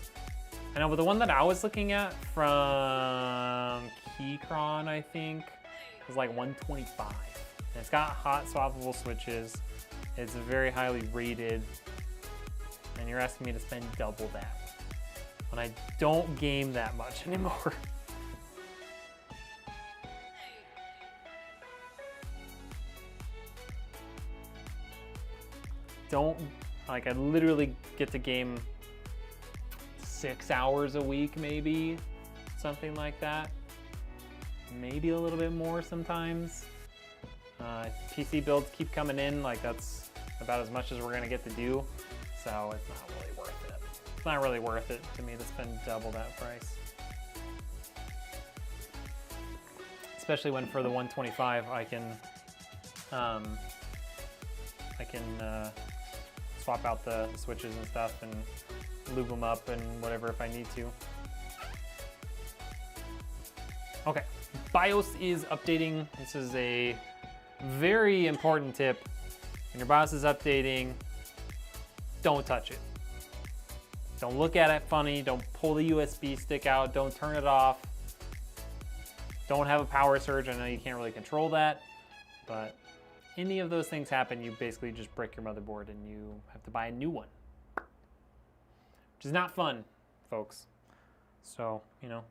I know, but the one that I was looking at from Keychron, I think, was like $125. And it's got hot swappable switches. It's very highly rated. And you're asking me to spend double that when I don't game that much anymore. I literally get to game 6 hours a week, maybe, something like that. Maybe a little bit more sometimes. PC builds keep coming in, like that's about as much as we're gonna get to do. So it's not really worth it. It's not really worth it to me to spend double that price. Especially when for the 125 I can swap out the switches and stuff and lube them up and whatever if I need to. Okay, BIOS is updating. This is a very important tip. When your BIOS is updating, don't touch it. Don't look at it funny. Don't pull the USB stick out. Don't turn it off. don't have a power surge, I know you can't really control that, but any of those things happen, you basically just break your motherboard and you have to buy a new one. Which is not fun, folks. So, you know,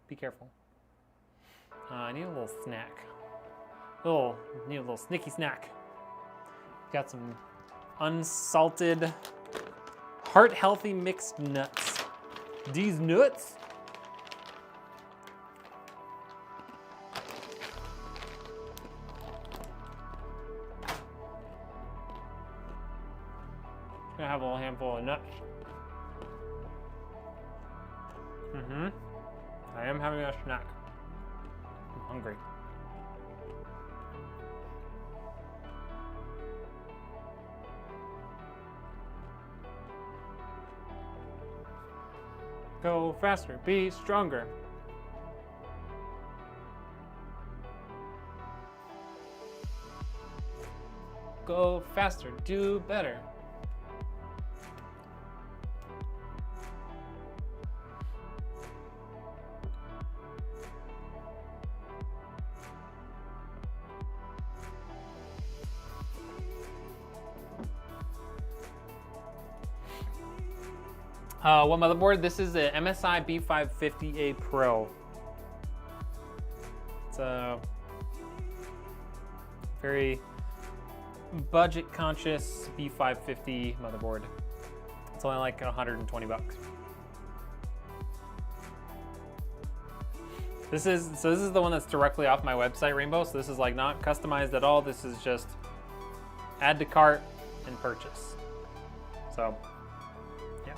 be careful. I need a little snack. Need a little snicky snack. Got some unsalted, heart-healthy mixed nuts. These nuts. Gonna have a little handful of nuts. I am having a snack. I'm hungry. Go faster, be stronger. Go faster, do better. What motherboard? This is the MSI B550-A Pro. It's a very budget conscious B550 motherboard. It's only like 120 bucks. This is the one that's directly off my website, Rainbow. So this is like not customized at all. This is just add to cart and purchase. So yeah.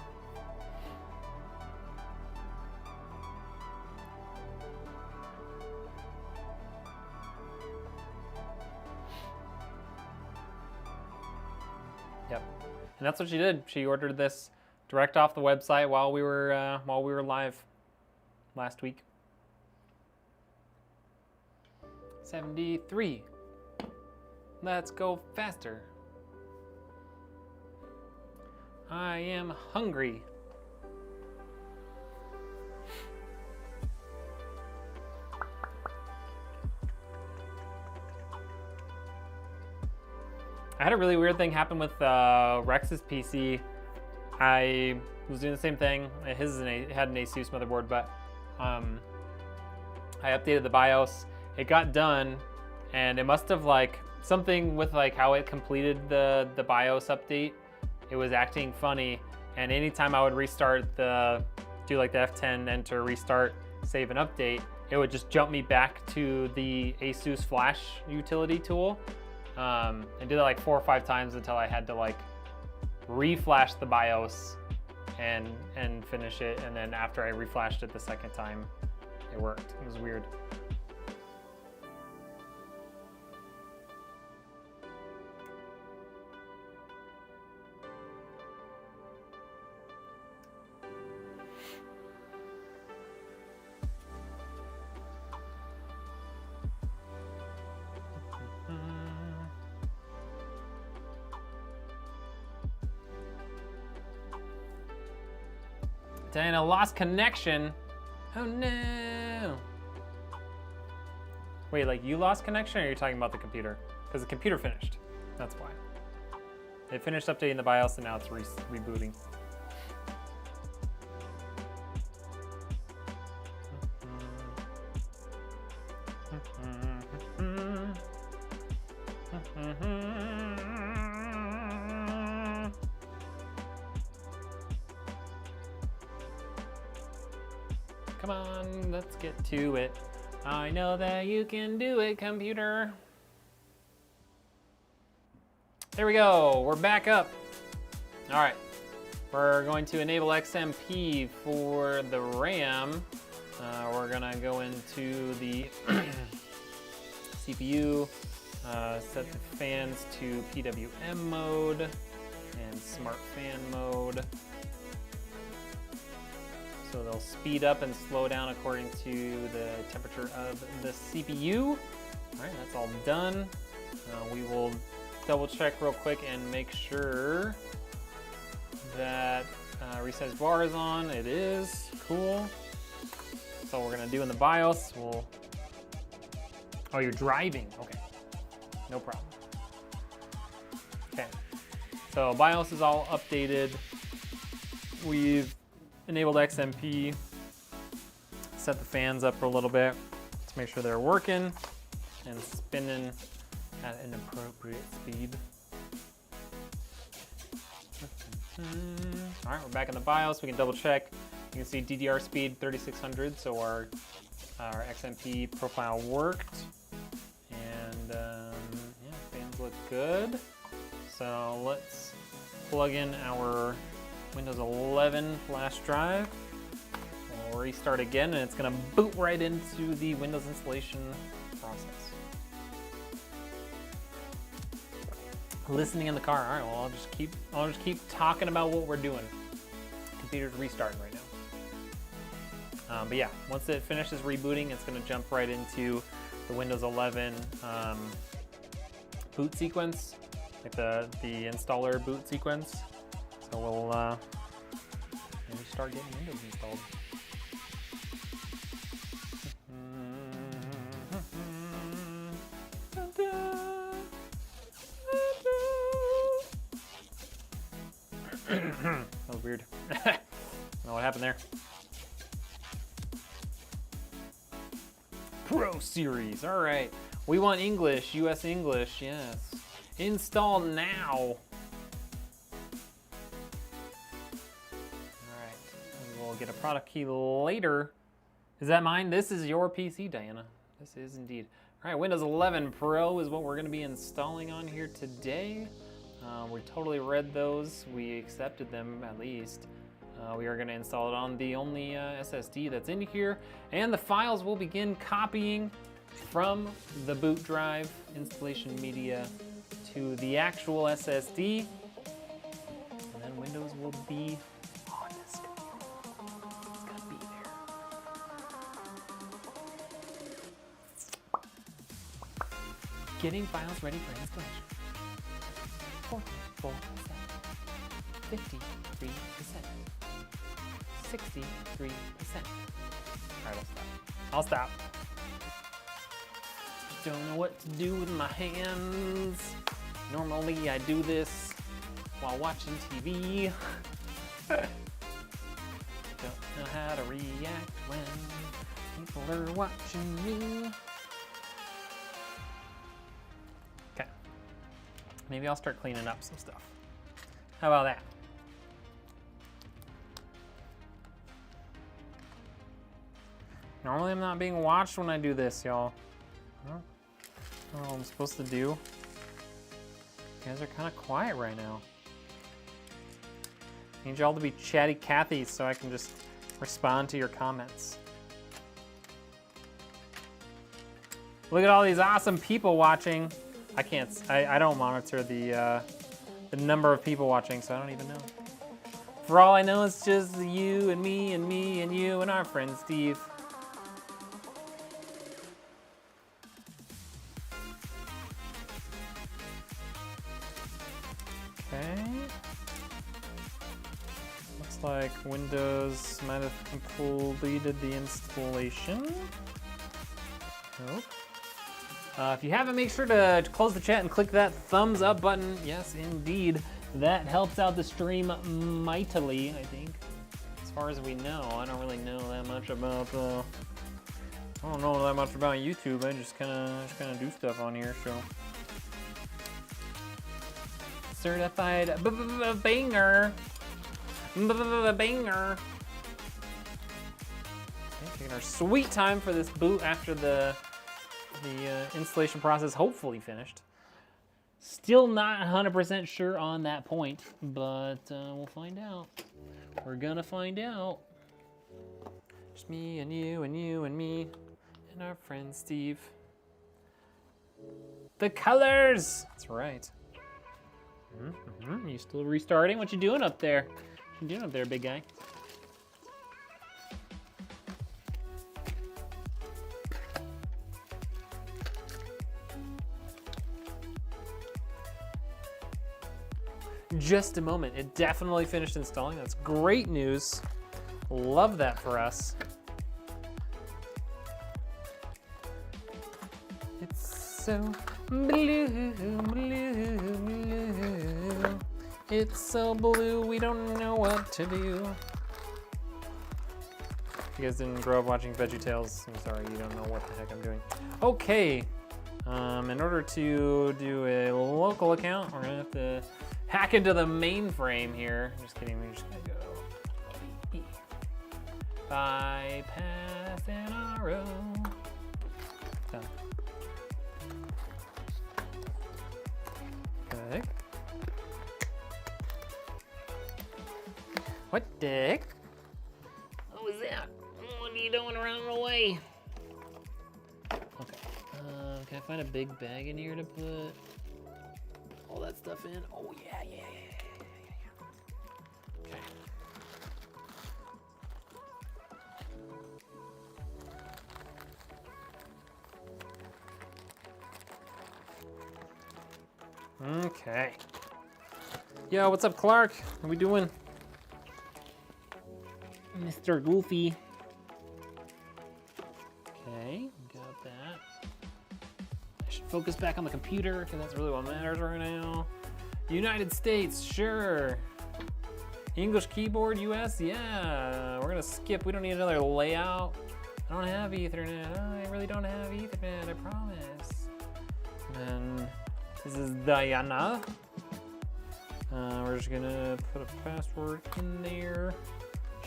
Yep. And that's what she did. She ordered this direct off the website while we were live last week. 73. Let's go faster. I am hungry. I had a really weird thing happen with Rex's PC. I was doing the same thing. His had an Asus motherboard, but I updated the BIOS. It got done, and it must have like something with like how it completed the BIOS update. It was acting funny, and anytime I would restart do like the F10, enter, restart, save and update, it would just jump me back to the Asus Flash utility tool, and did that like 4 or 5 times until I had to like reflash the BIOS and finish it. And then after I reflashed it the second time, it worked. It was weird. Diana lost connection. Oh no. Wait, like you lost connection, or are you talking about the computer? Because the computer finished. That's why. It finished updating the BIOS and now it's rebooting. Come on, let's get to it. I know that you can do it, computer. There we go, we're back up. All right, we're going to enable XMP for the RAM. We're gonna go into the CPU, set the fans to PWM mode and smart fan mode. So they'll speed up and slow down according to the temperature of the CPU. All right, that's all done. We will double check real quick and make sure that resize bar is on. It is, cool. So we're gonna do in the BIOS, we'll Oh, you're driving. Okay. No problem. Okay. So BIOS is all updated. We've enabled XMP. Set the fans up for a little bit to make sure they're working and spinning at an appropriate speed. All right, we're back in the BIOS. We can double check. You can see DDR speed 3600, so our XMP profile worked. And yeah, fans look good. So let's plug in our Windows 11 flash drive. We'll restart again, and it's gonna boot right into the Windows installation process. Listening in the car. All right, well, I'll just keep talking about what we're doing. Computer's restarting right now. But yeah, once it finishes rebooting, it's gonna jump right into the Windows 11 boot sequence, like the installer boot sequence. So we'll maybe start getting Windows installed. That was weird. I don't know what happened there. Pro Series, all right. We want English, US English, yes. Install now. All right, we'll get a product key later. Is that mine? This is your PC, Diana. This is indeed. All right, Windows 11 Pro is what we're gonna be installing on here today. We totally read those. We accepted them at least. We are going to install it on the only SSD that's in here, and the files will begin copying from the boot drive installation media to the actual SSD, and then Windows will be on this computer. It's going to be there. Getting files ready for installation. 44%, 53%, 63%. All right, I'll stop. Just don't know what to do with my hands. Normally I do this while watching TV. Don't know how to react when people are watching me. Okay. Maybe I'll start cleaning up some stuff. How about that? Normally I'm not being watched when I do this, y'all. I don't know what I'm supposed to do. You guys are kind of quiet right now. I need y'all to be chatty Cathy so I can just respond to your comments. Look at all these awesome people watching. I don't monitor the number of people watching, so I don't even know. For all I know, it's just you and me and me and you and our friend Steve. Okay. Looks like Windows might have completed the installation. Nope. If you haven't, make sure to close the chat and click that thumbs up button. Yes, indeed. That helps out the stream mightily, I think. As far as we know, I don't really know that much about, I don't know that much about YouTube. I just kind of do stuff on here, so. Certified banger. Banger. Okay, taking our sweet time for this boot after the installation process hopefully finished. Still not 100% sure on that point, but we'll find out. We're gonna find out. Just me and you and you and me and our friend Steve. The colors! That's right. You still restarting? What you doing up there? What you doing up there, big guy? Just a moment. It definitely finished installing. That's great news. Love that for us. It's so blue, blue, blue. It's so blue, we don't know what to do. If you guys didn't grow up watching VeggieTales, I'm sorry, you don't know what the heck I'm doing. Okay, in order to do a local account, we're gonna have to hack into the mainframe here. Just kidding, we're just gonna go bypass NRO. Done. Good. What the heck? What was that? What are you doing running away? Okay. Can I find a big bag in here to put all that stuff in? Oh yeah. Okay. Okay. Yo, what's up, Clark? How we doing? Mr. Goofy. Okay, got that. I should focus back on the computer because that's really what matters right now. United States, sure. English keyboard, US, yeah. We're gonna skip, we don't need another layout. I don't have Ethernet, I really don't have Ethernet, I promise. And then this is Diana. We're just gonna put a password in there.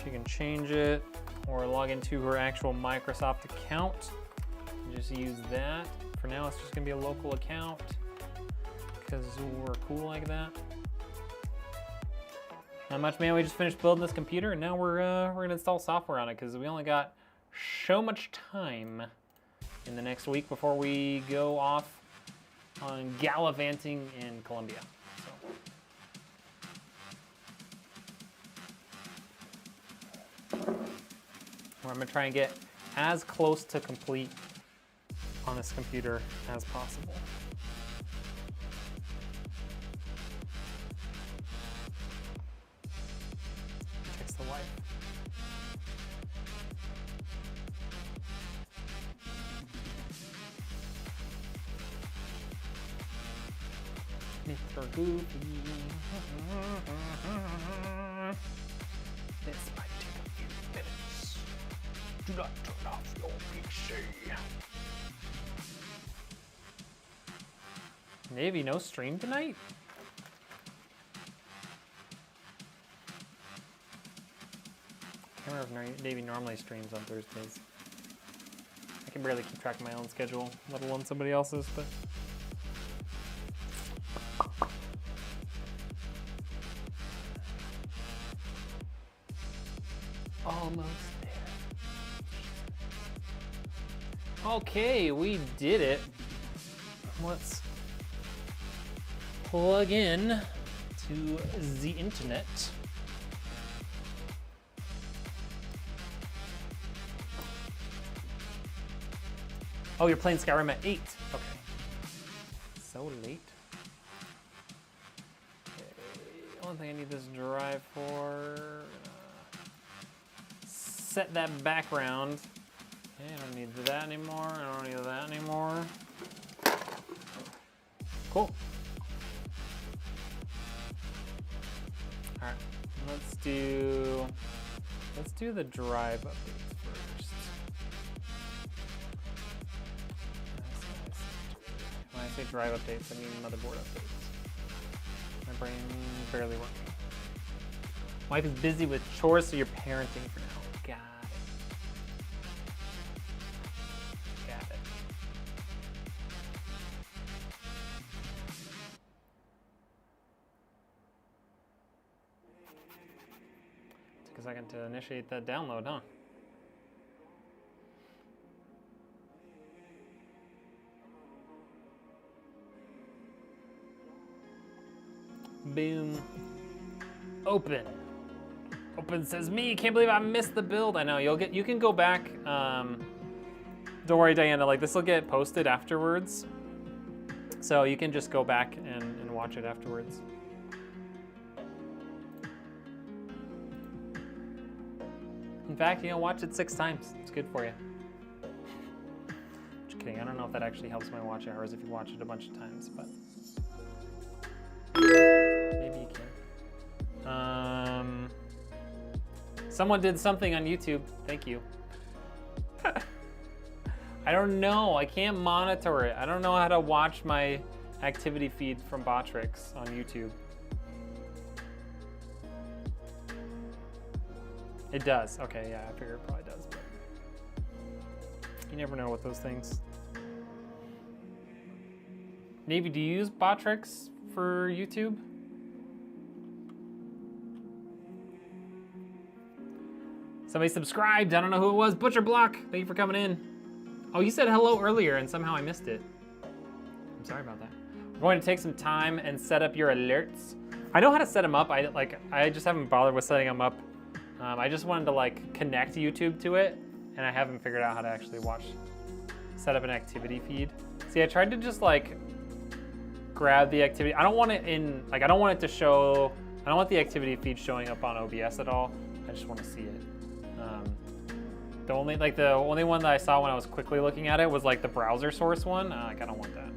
She can change it or log into her actual Microsoft account and just use that. For now, it's just gonna be a local account because we're cool like that. Not much, man. We just finished building this computer and now we're gonna install software on it because we only got so much time in the next week before we go off on gallivanting in Colombia. I'm gonna try and get as close to complete on this computer as possible. Fix the light. Mr. Goofy. This might take a few minutes. Do not turn off your PC. Navy, no stream tonight? I can't remember if Navy normally streams on Thursdays. I can barely keep track of my own schedule, let alone somebody else's, but... Almost there. Okay, we did it. Let's plug in to the internet. Oh, you're playing Skyrim at 8. Okay. So late. Okay. One thing I need this drive for. Set that background. Okay, I don't need that anymore. I don't need that anymore. Cool. All right, let's do the drive updates first. When I say drive updates, I mean motherboard updates. My brain barely working. Wife is busy with chores, so you're parenting for now. Got it. Got it. Took a second to initiate that download, huh? Boom. Open. Open says me. Can't believe I missed the build. I know you can go back. Don't worry, Diana. Like this will get posted afterwards, so you can just go back and watch it afterwards. In fact, watch it 6 times. It's good for you. Just kidding. I don't know if that actually helps my watch hours if you watch it a bunch of times, but maybe you can. Someone did something on YouTube. Thank you. I don't know. I can't monitor it. I don't know how to watch my activity feed from Botrix on YouTube. It does. Okay, yeah, I figure it probably does. But you never know with those things. Navy, do you use Botrix for YouTube? Somebody subscribed. I don't know who it was. Butcher Block, thank you for coming in. Oh, you said hello earlier and somehow I missed it. I'm sorry about that. We're going to take some time and set up your alerts. I know how to set them up. I just haven't bothered with setting them up. I just wanted to like connect YouTube to it, and I haven't figured out how to actually set up an activity feed. See, I tried to just like grab the activity. I don't want it in, like I don't want the activity feed showing up on OBS at all. I just want to see it. The only one that I saw when I was quickly looking at it was like the browser source one. Like I don't want that.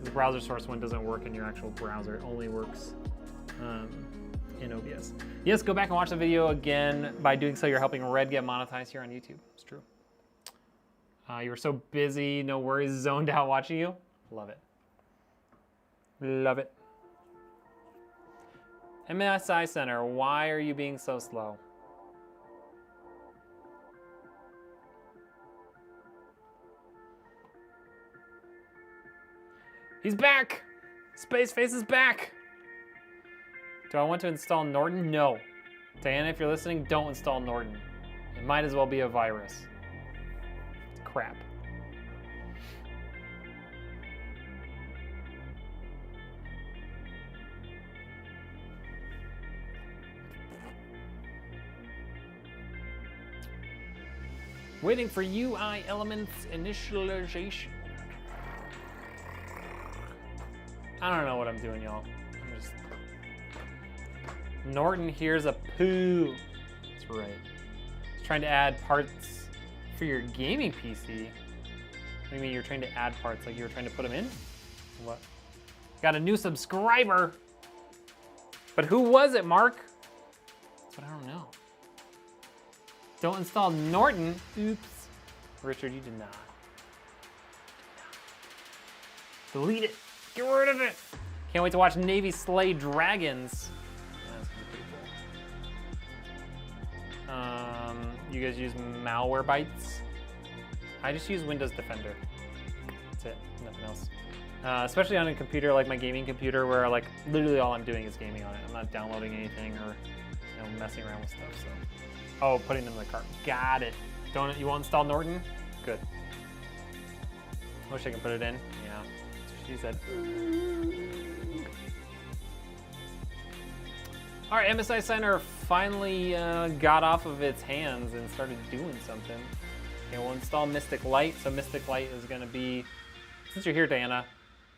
The browser source one doesn't work in your actual browser. It only works in OBS. Yes, go back and watch the video again. By doing so, you're helping Red get monetized here on YouTube. It's true. You were so busy, no worries, zoned out watching you. Love it. Love it. MSI Center, why are you being so slow? He's back! Spaceface is back! Do I want to install Norton? No. Diana, if you're listening, don't install Norton. It might as well be a virus. It's crap. Waiting for UI elements initialization. I don't know what I'm doing, y'all. Norton here's a poo. That's right. Trying to add parts for your gaming PC. What do you mean you're trying to add parts? Like you were trying to put them in? What? Got a new subscriber. But who was it, Mark? That's what I don't know. Don't install Norton. Oops. Richard, you did not. Delete it. Get rid of it. Can't wait to watch Navy slay dragons. That's gonna be pretty cool. You guys use Malwarebytes? I just use Windows Defender. That's it, nothing else. Especially on a computer like my gaming computer where like literally all I'm doing is gaming on it. I'm not downloading anything or messing around with stuff, so. Oh, putting them in the cart. Got it. You won't install Norton? Good. I wish I could put it in. Yeah. She said. All right, MSI Center finally got off of its hands and started doing something. Okay, we'll install Mystic Light. So Mystic Light is gonna be, since you're here, Diana,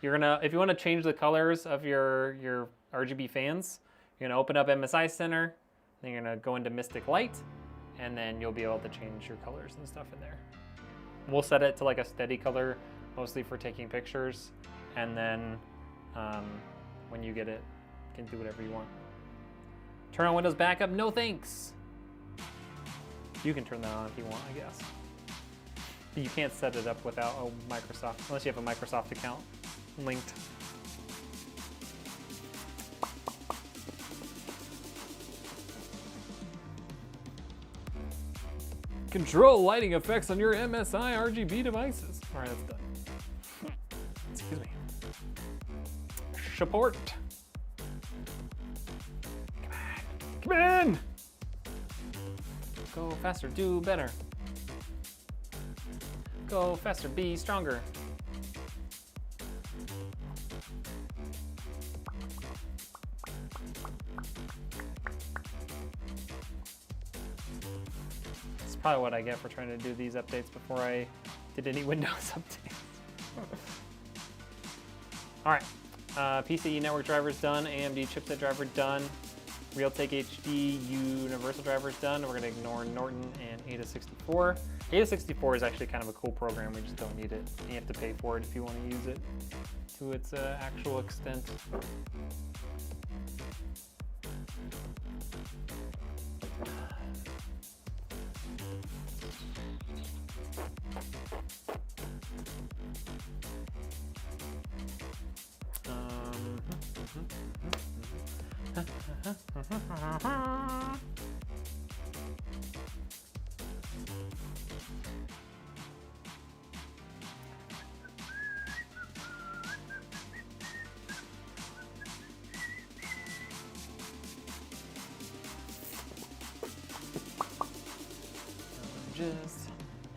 you're gonna, if you wanna change the colors of your RGB fans, you're gonna open up MSI Center, then you're gonna go into Mystic Light, and then you'll be able to change your colors and stuff in there. We'll set it to like a steady color, mostly for taking pictures, and then when you get it, you can do whatever you want. Turn on Windows Backup? No thanks. You can turn that on if you want, I guess. But you can't set it up without a Microsoft, unless you have a Microsoft account linked. Control lighting effects on your MSI RGB devices. All right, that's done. Excuse me. Support. Come in! Go faster, do better. Go faster, be stronger. That's probably what I get for trying to do these updates before I did any Windows updates. All right, PCIe network drivers done, AMD chipset driver done. Realtek HD universal drivers done. We're gonna ignore Norton and Ada 64. AO64 is actually kind of a cool program. We just don't need it. You have to pay for it if you want to use it to its actual extent. Just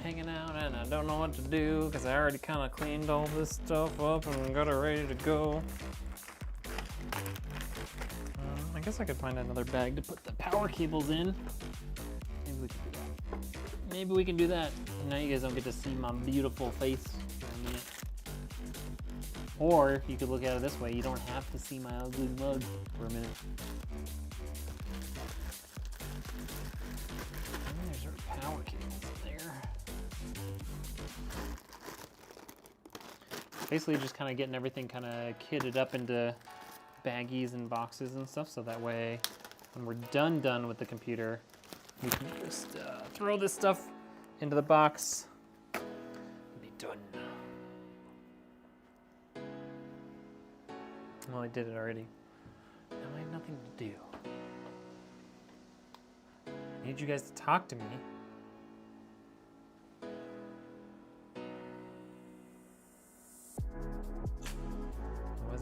hanging out and I don't know what to do because I already kind of cleaned all this stuff up and got it ready to go. I guess I could find another bag to put the power cables in. Maybe we can do that. Maybe we can do that. And now you guys don't get to see my beautiful face for a minute. Or you could look at it this way. You don't have to see my ugly mug for a minute. And there's our power cables in there. Basically just kind of getting everything kind of kitted up into baggies and boxes and stuff, so that way when we're done with the computer, we can just throw this stuff into the box and be done. Well, I did it already. Now I have nothing to do. I need you guys to talk to me.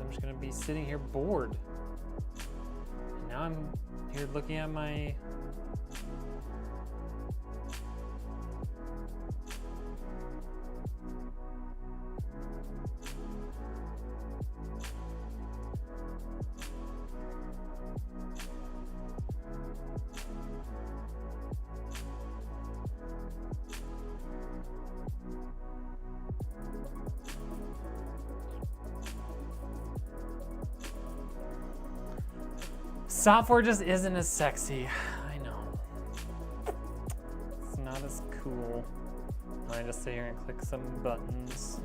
I'm just gonna be sitting here bored. And now I'm here looking at my software just isn't as sexy. I know. It's not as cool. I just sit here and click some buttons.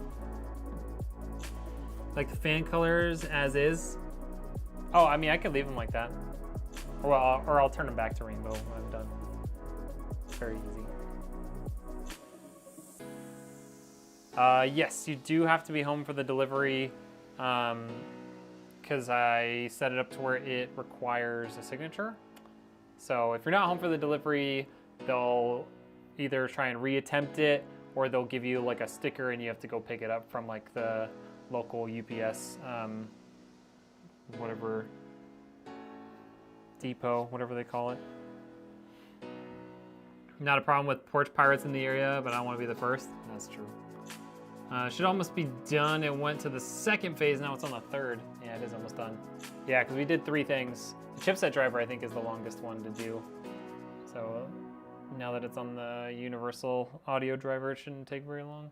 Like the fan colors as is. Oh, I mean, I could leave them like that. Or I'll turn them back to rainbow when I'm done. Very easy. Yes, you do have to be home for the delivery. Because I set it up to where it requires a signature. So if you're not home for the delivery, they'll either try and reattempt it, or they'll give you like a sticker and you have to go pick it up from like the local UPS, whatever, depot, whatever they call it. Not a problem with porch pirates in the area, but I don't want to be the first. That's true. Should almost be done. It went to the second phase, now it's on the third. Yeah, it is almost done. Yeah, because we did 3 things. The chipset driver, I think, is the longest one to do. So now that it's on the universal audio driver, it shouldn't take very long.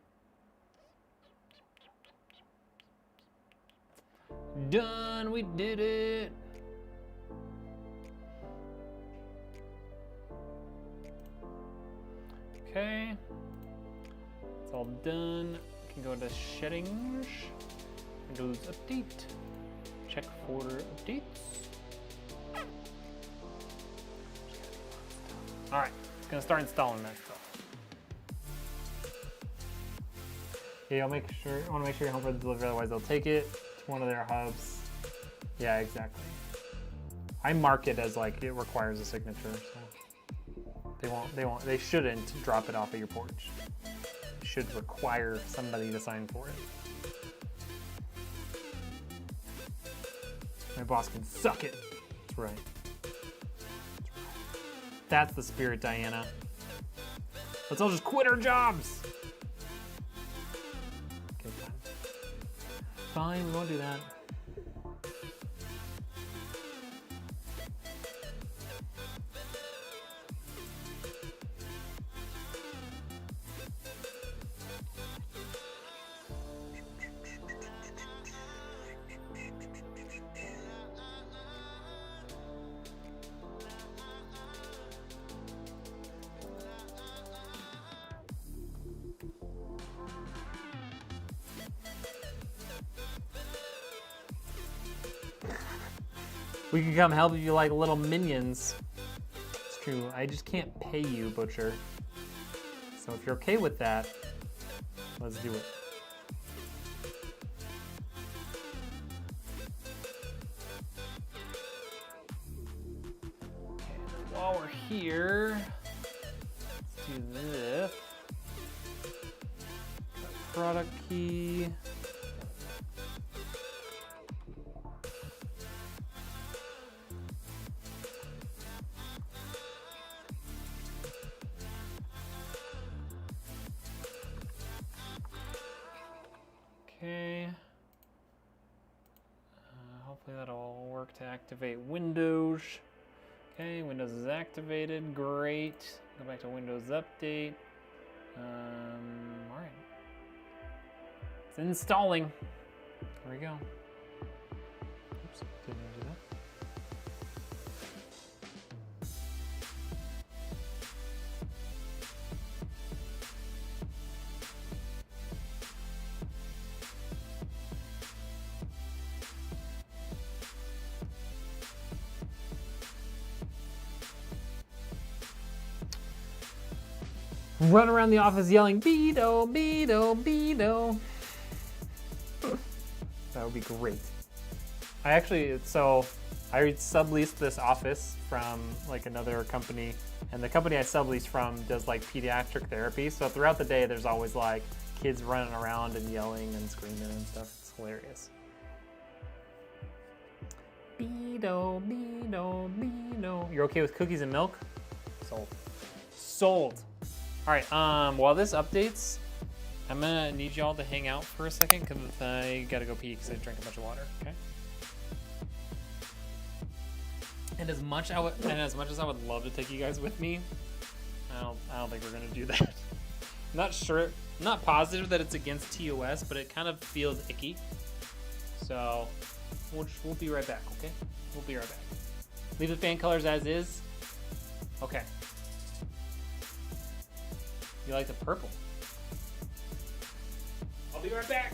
Done, we did it. Okay, it's all done. Can go to settings, Windows Update, check for updates. All right, it's gonna start installing that stuff. Yeah, I want to make sure you're home for the delivery, otherwise they'll take it to one of their hubs. Yeah, exactly. I mark it as like it requires a signature, so they shouldn't drop it off at your porch. Should require somebody to sign for it. My boss can suck it. That's right. That's the spirit, Diana. Let's all just quit our jobs. Okay, fine, we won't do that. We can come help you like little minions. It's true, I just can't pay you, Butcher. So if you're okay with that, let's do it. While we're here, let's do this. Product key. Okay. Hopefully that'll work to activate Windows. Okay, Windows is activated. Great. Go back to Windows Update. All right. It's installing. There we go. Oops, didn't mean to do that. Run around the office yelling, Beto, Beto, Beto. That would be great. I subleased this office from like another company, and the company I subleased from does like pediatric therapy. So throughout the day, there's always like kids running around and yelling and screaming and stuff. It's hilarious. Beto, Beto, Beto. You're okay with cookies and milk? Sold. Sold. All right, while this updates, I'm gonna need y'all to hang out for a second because I gotta go pee because I drank a bunch of water, okay? And as much as I would love to take you guys with me, I don't think we're gonna do that. I'm not sure, not positive that it's against TOS, but it kind of feels icky. So we'll be right back, okay? We'll be right back. Leave the fan colors as is. Okay. You like the purple? I'll be right back.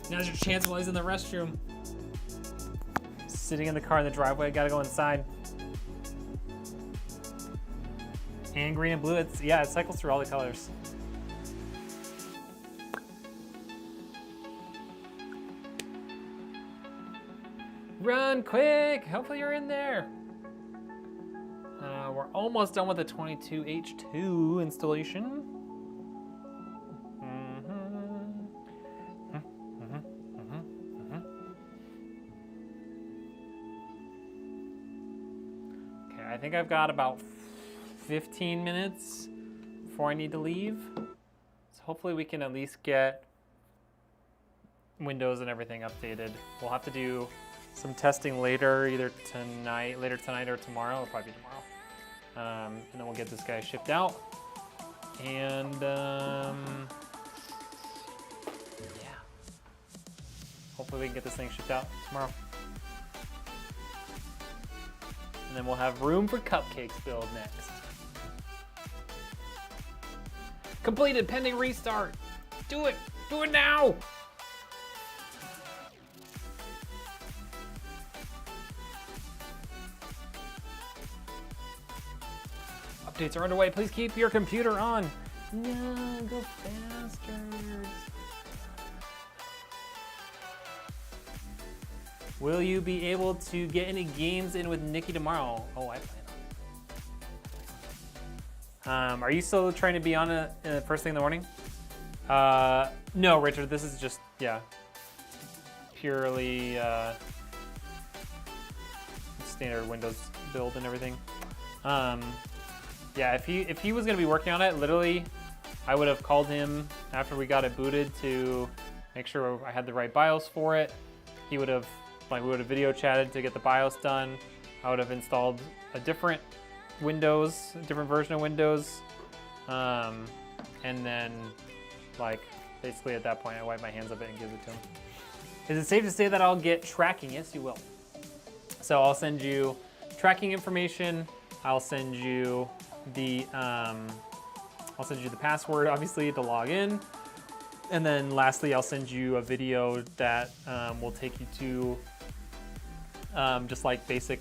Now's your chance while he's in the restroom. Sitting in the car in the driveway, gotta go inside. And green and blue, it cycles through all the colors. Run quick! Hopefully you're in there. We're almost done with the 22H2 installation. Okay, I think I've got about 15 minutes before I need to leave. So hopefully we can at least get Windows and everything updated. We'll have to do some testing later, later tonight or tomorrow. It'll probably be tomorrow. And then we'll get this guy shipped out. And yeah, hopefully we can get this thing shipped out tomorrow. And then we'll have room for cupcakes build next. Completed pending restart. Do it now. Updates are underway. Please keep your computer on. No, go faster. Will you be able to get any games in with Nikki tomorrow? Oh, I plan on. Are you still trying to be on it first thing in the morning? No, Richard. This is just, yeah, purely standard Windows build and everything. Yeah, if he was gonna be working on it, literally, I would have called him after we got it booted to make sure I had the right BIOS for it. He would have, we would have video chatted to get the BIOS done. I would have installed a different Windows, a different version of Windows, and then, basically at that point, I wipe my hands of it and give it to him. Is it safe to say that I'll get tracking? Yes, you will. So I'll send you tracking information. I'll send you the password, obviously, to log in. And then lastly, I'll send you a video that will take you to just basic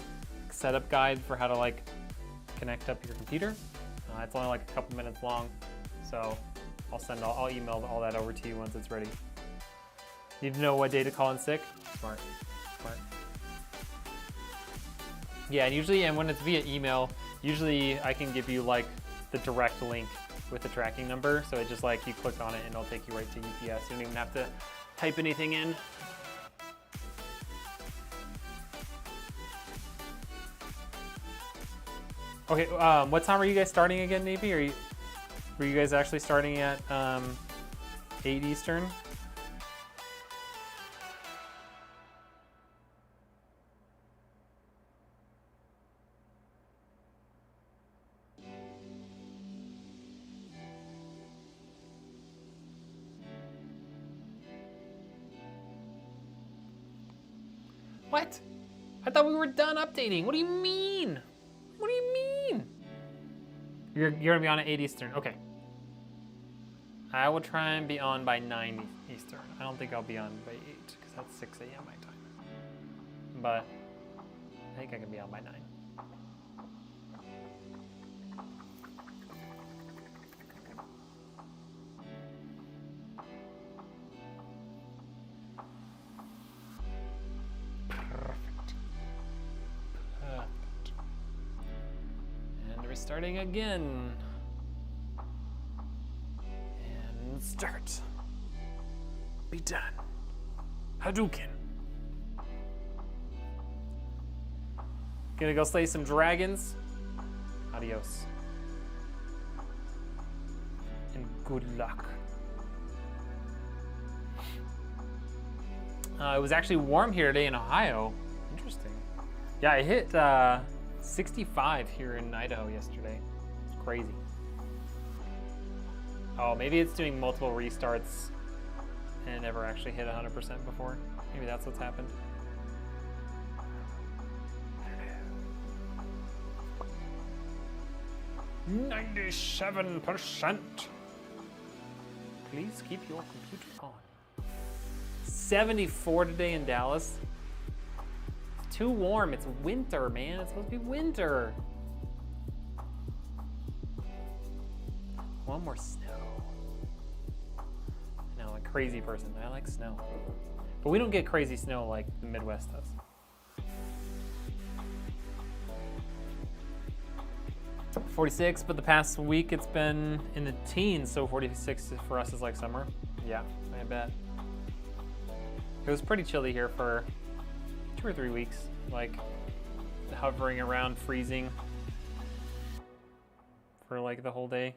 setup guide for how to connect up your computer. It's only a couple minutes long. So I'll email all that over to you once it's ready. Need to know what day to call in sick? Smart. Yeah, and when it's via email, usually I can give you the direct link with the tracking number. So it just you click on it and it'll take you right to UPS. You don't even have to type anything in. Okay, what time are you guys starting again, Navy? Were you guys actually starting at 8 Eastern? What? I thought we were done updating. What do you mean? What do you mean? You're gonna be on at 8 Eastern. Okay. I will try and be on by 9 Eastern. I don't think I'll be on by 8 because that's 6 a.m. my time. But I think I can be on by 9. Starting again. And start. Be done. Hadouken. Gonna go slay some dragons. Adios. And good luck. It was actually warm here today in Ohio. Interesting. Yeah, I hit 65 here in Idaho yesterday. It's crazy. Oh, maybe it's doing multiple restarts and it never actually hit 100% before. Maybe that's what's happened. I don't know. 97%. Please keep your computer on. 74 today in Dallas. Too warm. It's winter, man. It's supposed to be winter. One more snow. No, a crazy person. I like snow. But we don't get crazy snow like the Midwest does. 46, but the past week it's been in the teens, so 46 for us is like summer. Yeah, I bet. It was pretty chilly here for 2 or 3 weeks, like hovering around freezing for like the whole day.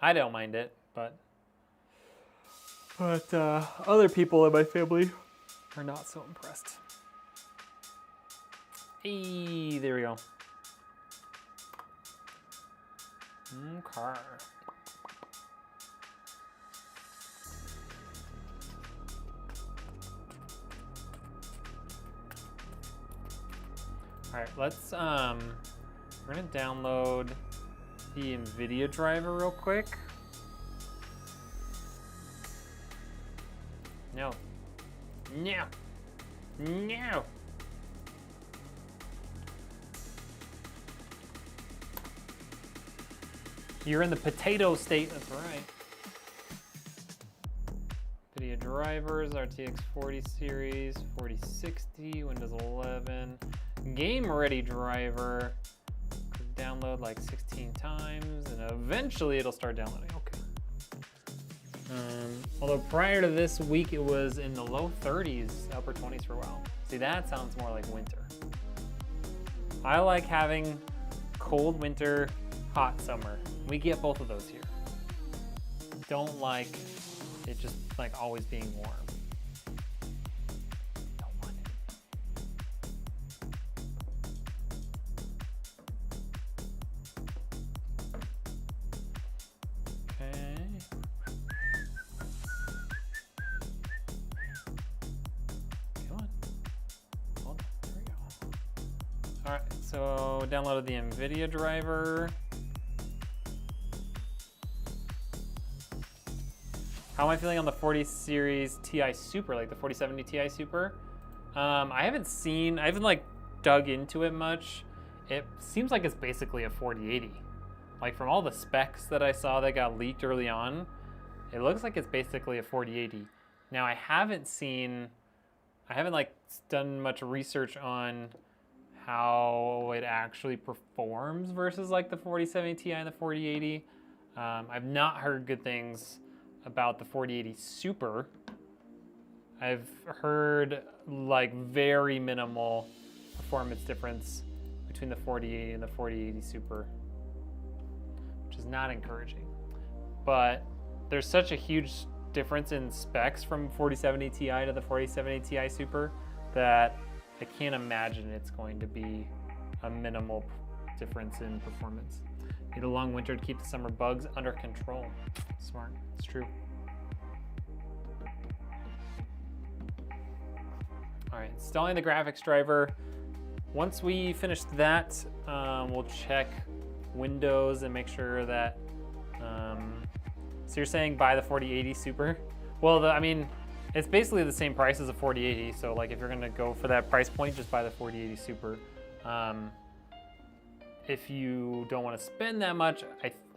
I don't mind it, but other people in my family are not so impressed. Hey, there we go. Okay. All right, let's we're gonna download the NVIDIA driver real quick. No. No. No. You're in the potato state, that's right. NVIDIA drivers, RTX 40 series, 4060, Windows 11. Game ready driver. Download like 16 times and eventually it'll start downloading. Okay. Although prior to this week it was in the low 30s, upper 20s for a while. See, that sounds more like winter. I like having cold winter, hot summer. We get both of those here. Don't like it just like always being warm. Don't want it. Okay. Come on. Hold on. There we go. All right. So downloaded the NVIDIA driver. How am I feeling on the 40 series Ti Super, like the 4070 Ti Super? I haven't like dug into it much. It seems like it's basically a 4080. Like from all the specs that I saw that got leaked early on, it looks like it's basically a 4080. Now I haven't like done much research on how it actually performs versus like the 4070 Ti and the 4080. I've not heard good things about the 4080 Super. I've heard like very minimal performance difference between the 4080 and the 4080 Super, which is not encouraging. But there's such a huge difference in specs from 4070 Ti to the 4070 Ti Super that I can't imagine it's going to be a minimal difference in performance. Need a long winter to keep the summer bugs under control. Smart, it's true. All right, installing the graphics driver. Once we finish that, we'll check Windows and make sure that, so you're saying buy the 4080 Super? Well, I mean, it's basically the same price as a 4080, so like if you're gonna go for that price point, just buy the 4080 Super. If you don't want to spend that much,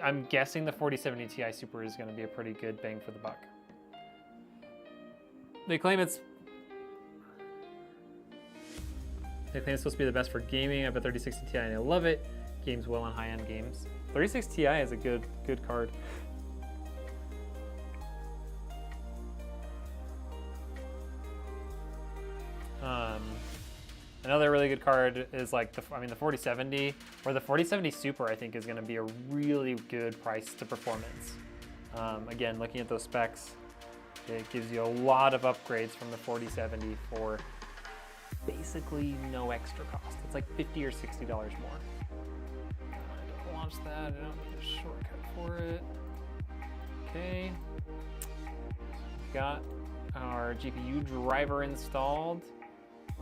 I'm guessing the 4070 Ti Super is going to be a pretty good bang for the buck. They claim it's supposed to be the best for gaming. I have a 3060 Ti and I love it. Games well on high-end games. 3060 Ti is a good card. Another really good card is like the 4070 or the 4070 Super. I think is going to be a really good price to performance. Again, looking at those specs, it gives you a lot of upgrades from the 4070 for basically no extra cost. It's like $50 or $60 more. I don't launch that. I don't need a shortcut for it. Okay. Got our GPU driver installed.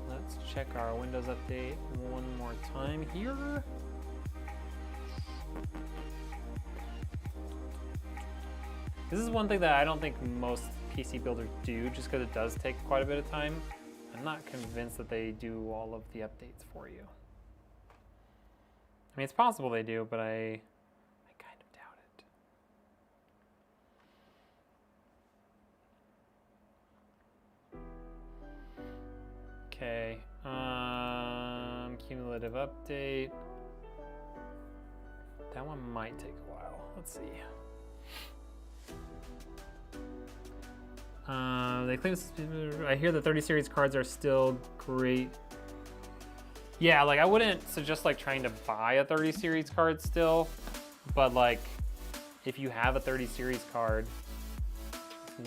Let's check our Windows update one more time here. This is one thing that I don't think most PC builders do, just because it does take quite a bit of time. I'm not convinced that they do all of the updates for you. I mean, it's possible they do, but I kind of doubt it. Okay, cumulative update. that one might take a while. Let's see. They claim I hear the 30 series cards are still great. Yeah, like I wouldn't suggest like trying to buy a 30 series card still, but like if you have a 30 series card,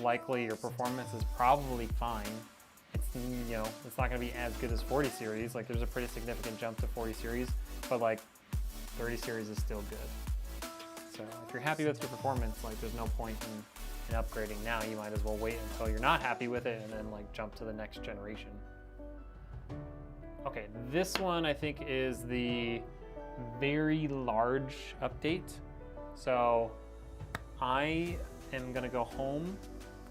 likely your performance is probably fine. It's, you know, it's not gonna be as good as 40 series. Like there's a pretty significant jump to 40 series, but like 30 series is still good. So if you're happy with your performance, like there's no point in upgrading now. You might as well wait until you're not happy with it and then like jump to the next generation. Okay, this one I think is the very large update. So I am gonna go home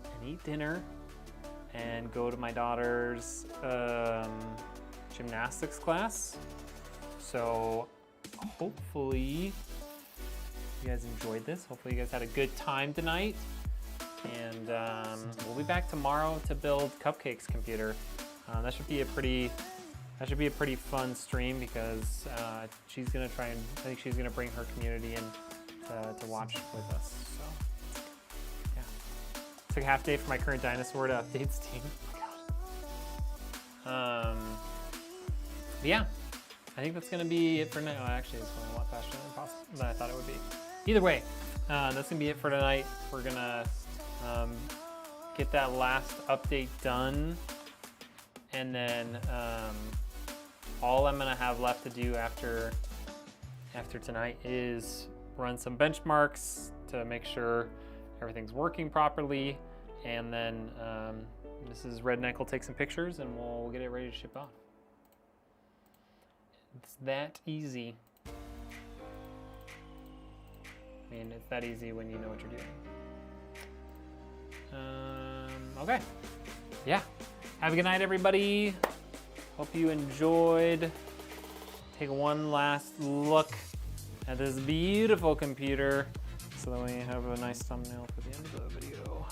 and eat dinner and go to my daughter's gymnastics class. So hopefully you guys enjoyed this. Hopefully you guys had a good time tonight. And we'll be back tomorrow to build Cupcake's computer. That should be a pretty fun stream because she's gonna try and I think she's gonna bring her community in to watch with us. So yeah, took a half day for my current dinosaur to update Steam. Yeah, I think that's gonna be it for now. Actually, it's going a lot faster than I thought it would be. Either way, that's gonna be it for tonight. We're gonna get that last update done, and then all I'm gonna have left to do after tonight is run some benchmarks to make sure everything's working properly, and then Mrs. Rednek will take some pictures and we'll get it ready to ship off. It's that easy. I mean, it's that easy when you know what you're doing. Okay. Yeah. Have a good night, everybody. Hope you enjoyed. Take one last look at this beautiful computer so that we have a nice thumbnail for the end of the video.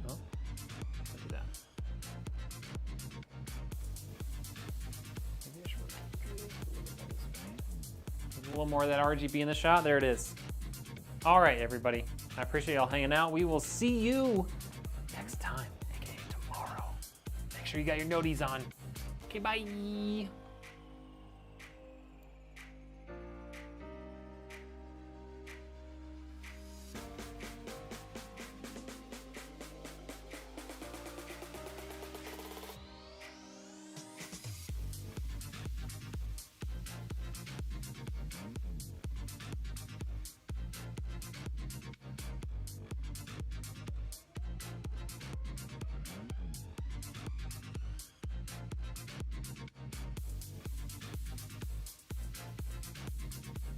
Oh, look at that. Maybe I should a little more of that RGB in the shot. There it is. All right, everybody. I appreciate y'all hanging out. We will see you next time, aka tomorrow. Make sure you got your noties on. Okay, bye.